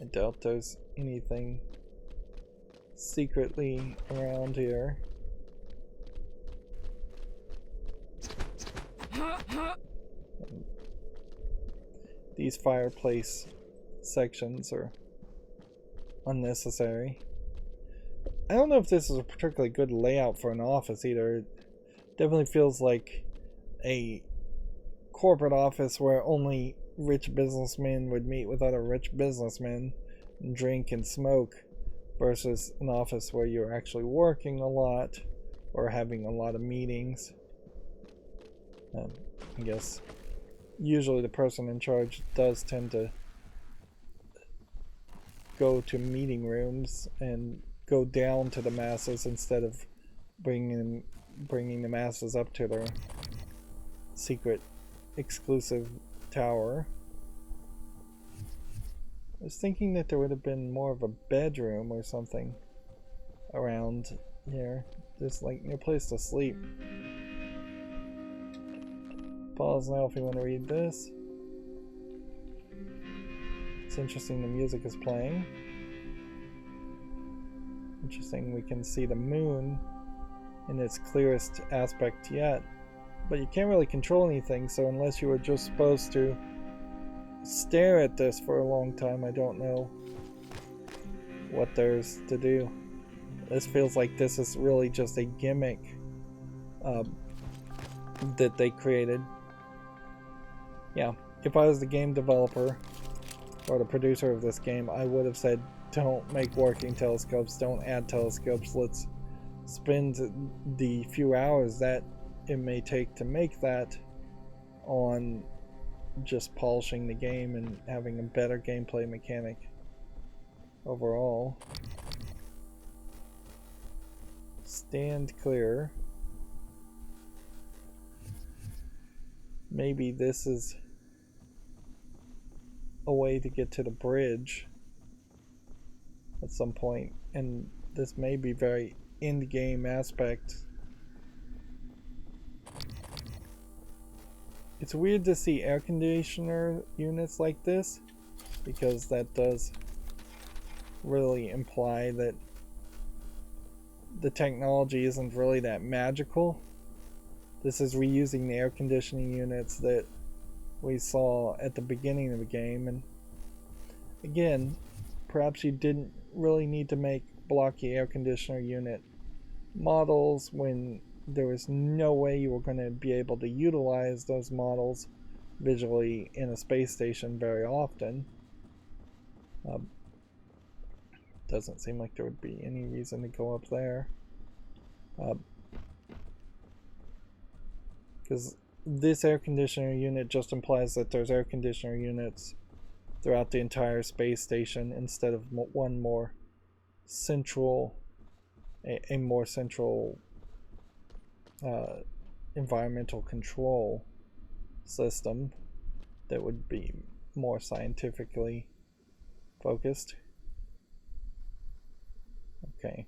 Speaker 1: I doubt there's anything secretly around here. These fireplace sections are unnecessary. I don't know if this is a particularly good layout for an office either. It definitely feels like a corporate office where only rich businessmen would meet with other rich businessmen and drink and smoke, versus an office where you're actually working a lot or having a lot of meetings. I guess usually the person in charge does tend to go to meeting rooms and go down to the masses instead of bringing the masses up to their secret exclusive tower. I was thinking that there would have been more of a bedroom or something around here. Just like no place to sleep. Pause now if you want to read this. It's interesting the music is playing. Interesting we can see the moon in its clearest aspect yet. But you can't really control anything, so unless you were just supposed to stare at this for a long time, I don't know what there's to do. This feels like this is really just a gimmick that they created. Yeah, if I was the game developer or the producer of this game, I would have said, don't make working telescopes, don't add telescopes, let's spend the few hours that it may take to make that on just polishing the game and having a better gameplay mechanic overall. Stand clear. Maybe this is a way to get to the bridge at some point, and this may be very end-game aspect. It's weird to see air conditioner units like this, because that does really imply that the technology isn't really that magical. This is reusing the air conditioning units that we saw at the beginning of the game, and again, perhaps you didn't really need to make blocky air conditioner unit models when there was no way you were going to be able to utilize those models visually in a space station very often. Doesn't seem like there would be any reason to go up there. Because this air conditioner unit just implies that there's air conditioner units throughout the entire space station instead of one more central, a more central environmental control system that would be more scientifically focused. Okay.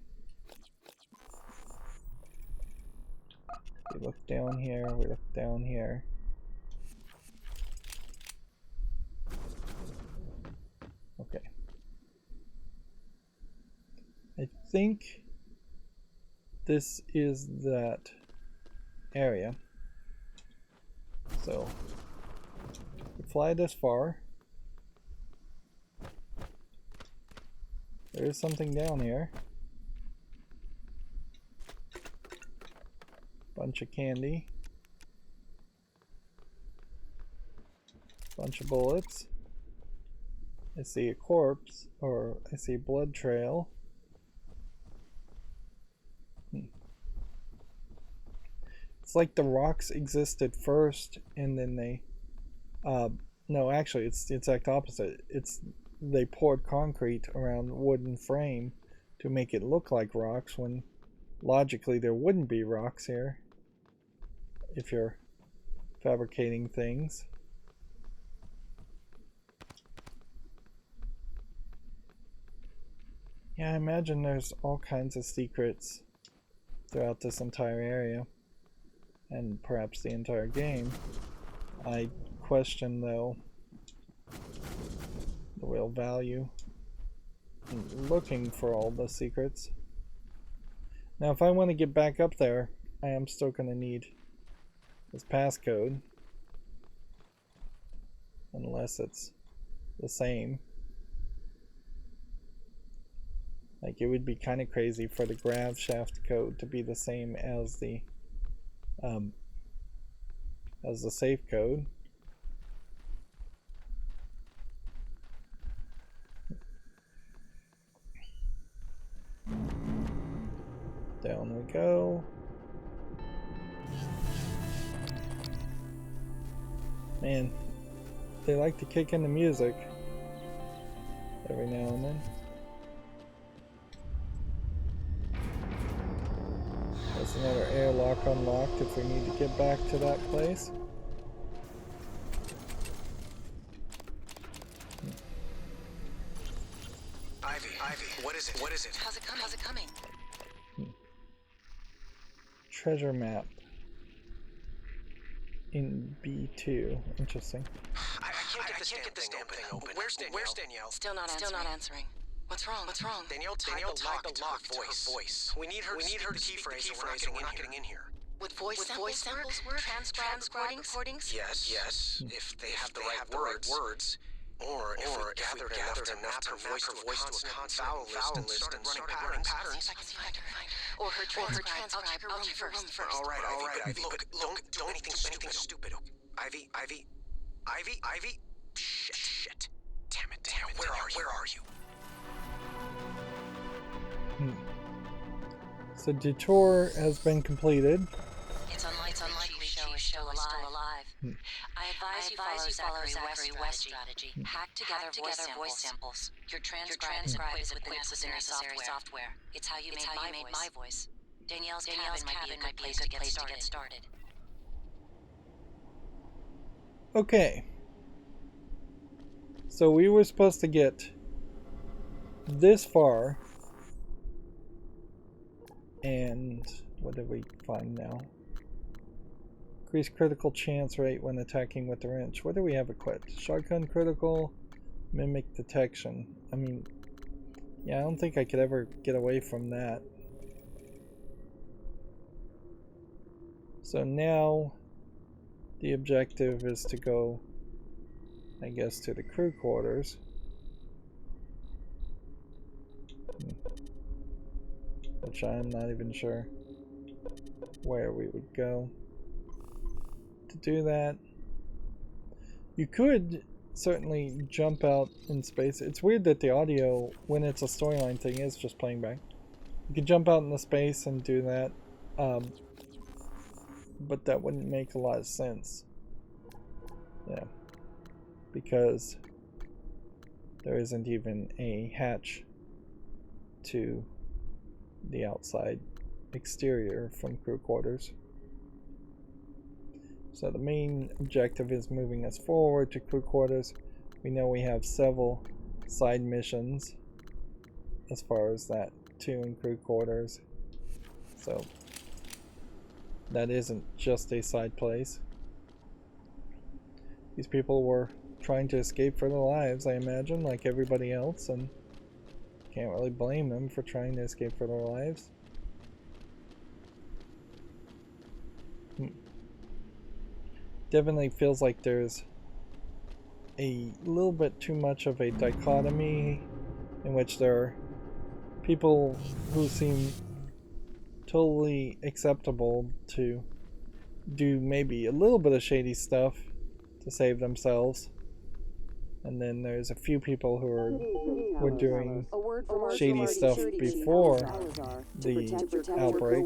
Speaker 1: We look down here, we look down here. Okay. I think this is that area. So, we fly this far. There is something down here. Bunch of candy. Bunch of bullets. I see a corpse, or I see a blood trail. It's like the rocks existed first, and then they, no, actually, it's the exact opposite. They poured concrete around the wooden frame to make it look like rocks, when logically there wouldn't be rocks here if you're fabricating things. Yeah, I imagine there's all kinds of secrets throughout this entire area, and perhaps the entire game. I question, though, the real value in looking for all the secrets. Now, if I want to get back up there, I am still going to need this passcode, unless it's the same. Like, it would be kind of crazy for the grav shaft code to be the same as the safe code. Down we go. Man, they like to kick in the music every now and then. There's another airlock unlocked if we need to get back to that place.
Speaker 6: Ivy, what is it? What is it?
Speaker 2: How's it coming? How's it coming?
Speaker 1: Treasure map in B2. Interesting.
Speaker 6: I can't get this damn thing open. Where's Danielle?
Speaker 2: Still not answering. What's wrong? What's wrong?
Speaker 6: Danielle tied the lock to her voice. We need her to key phrase, or we're not getting in here.
Speaker 2: Would voice samples work? Transcribe recordings?
Speaker 6: Yes. If they have the right words. Or if we gathered enough to voice to a consonant vowel list and started running patterns.
Speaker 2: See if I can find her. Or her transcribe. I'll check her room first.
Speaker 6: All right, Ivy. Look, don't do anything stupid. Ivy. Shit. Damn it. Where are you?
Speaker 1: So detour has been completed.
Speaker 2: It's unlikely Show is still alive. I advise you follow Zachary West's strategy. Hack together voice samples. Your transcribe is equipped with necessary software. It's how you made my voice. Danielle's cabin might be a good place to get started.
Speaker 1: Okay. So we were supposed to get this far. And what did we find now? Increase critical chance rate when attacking with the wrench. What do we have equipped? Shotgun critical, mimic detection. I mean, yeah, I don't think I could ever get away from that. So now the objective is to go, I guess, to the crew quarters. Which I'm not even sure where we would go to do that. You could certainly jump out in space. It's weird that the audio, when it's a storyline thing, is just playing back. You could jump out into space and do that, but that wouldn't make a lot of sense. Yeah, because there isn't even a hatch to the outside exterior from crew quarters. So the main objective is moving us forward to crew quarters. We know we have several side missions as far as that too in crew quarters. So that isn't just a side place. These people were trying to escape for their lives, I imagine, like everybody else, and can't really blame them for trying to escape for their lives. Definitely feels like there's a little bit too much of a dichotomy in which there are people who seem totally acceptable to do maybe a little bit of shady stuff to save themselves, and then there's a few people who were doing shady stuff before the outbreak.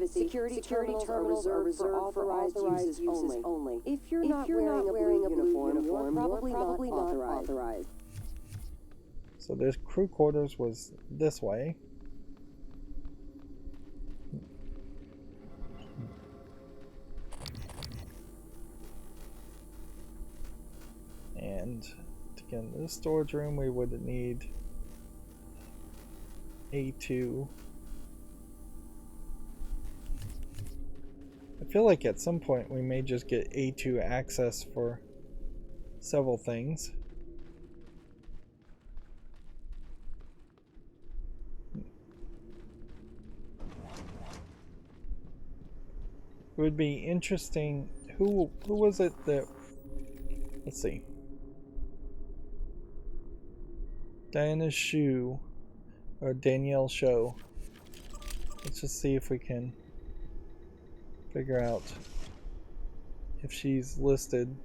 Speaker 3: Security terminals are reserved for authorized uses only. If you're not wearing a blue uniform, you're probably not authorized.
Speaker 1: So this crew quarters was this way. And to get into the storage room, we would need A2. I feel like at some point we may just get A2 access for several things. It would be interesting. Who was it that? Let's see. Diana's Shoe, or Danielle Show. Let's just see if we can figure out if she's listed.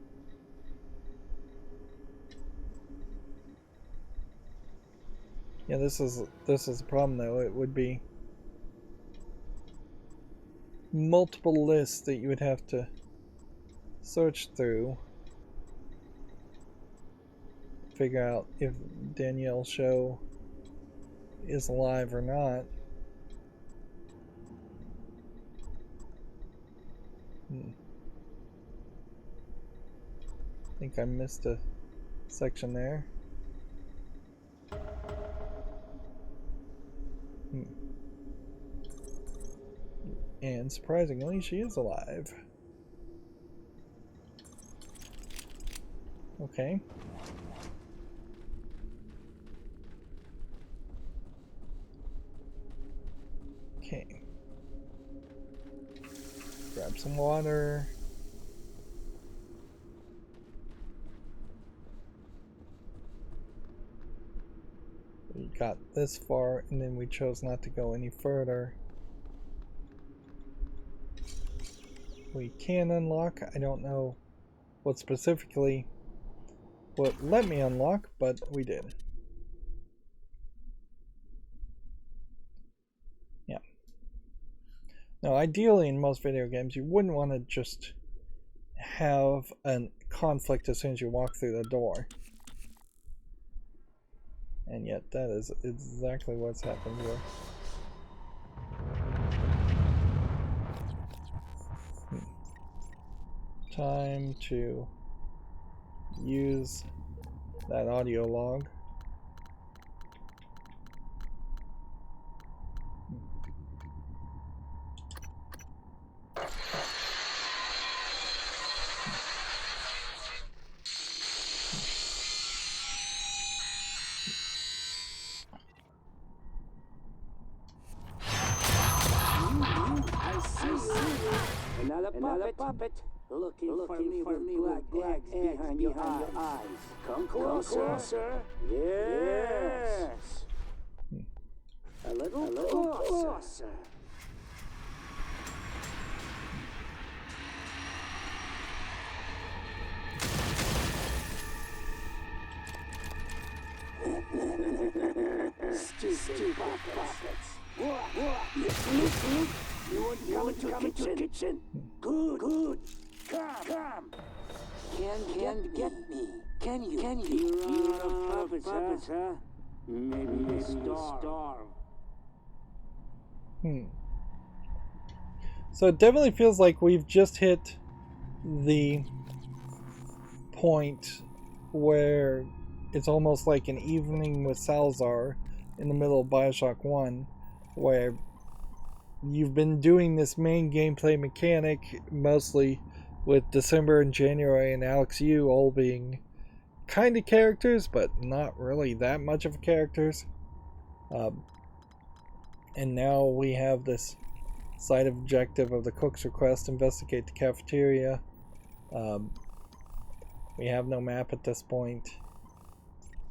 Speaker 1: Yeah, this is a problem though. It would be multiple lists that you would have to search through, figure out if Danielle Show is alive or not. I think I missed a section there. And surprisingly, she is alive. Okay. Okay. Grab some water. We got this far and then we chose not to go any further. We can unlock. I don't know what specifically what let me unlock, but we did. Yeah. Now, ideally in most video games, you wouldn't want to just have a conflict as soon as you walk through the door. And yet that is exactly what's happened here. Time to use that audio log.
Speaker 3: I see you.
Speaker 7: Another puppet. Looking for me with black eggs behind your eyes. Come closer. Yes. A little closer. Stupid puppets. What? You want to come into the kitchen? Good. Come. Can't get me. Can you? You're out of puppets, huh? Maybe starve.
Speaker 1: So it definitely feels like we've just hit the point where it's almost like an evening with Salazar in the middle of Bioshock 1, where you've been doing this main gameplay mechanic mostly with December and January and Alex Yu all being kind of characters, but not really that much of characters. And now we have this side objective of the cook's request: investigate the cafeteria. We have no map at this point.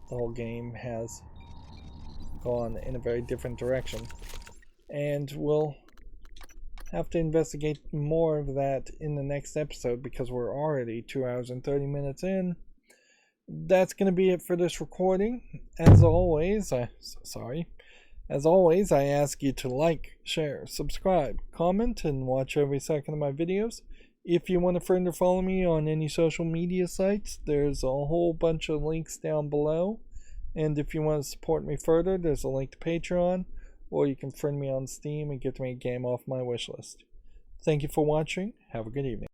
Speaker 1: The whole game has gone in a very different direction, and we'll have to investigate more of that in the next episode because we're already 2 hours and 30 minutes in. That's going to be it for this recording. As always, I ask you to like, share, subscribe, comment, and watch every second of my videos. If you want to further follow me on any social media sites, there's a whole bunch of links down below. And if you want to support me further, there's a link to Patreon, or you can friend me on Steam and get me a game off my wishlist. Thank you for watching. Have a good evening.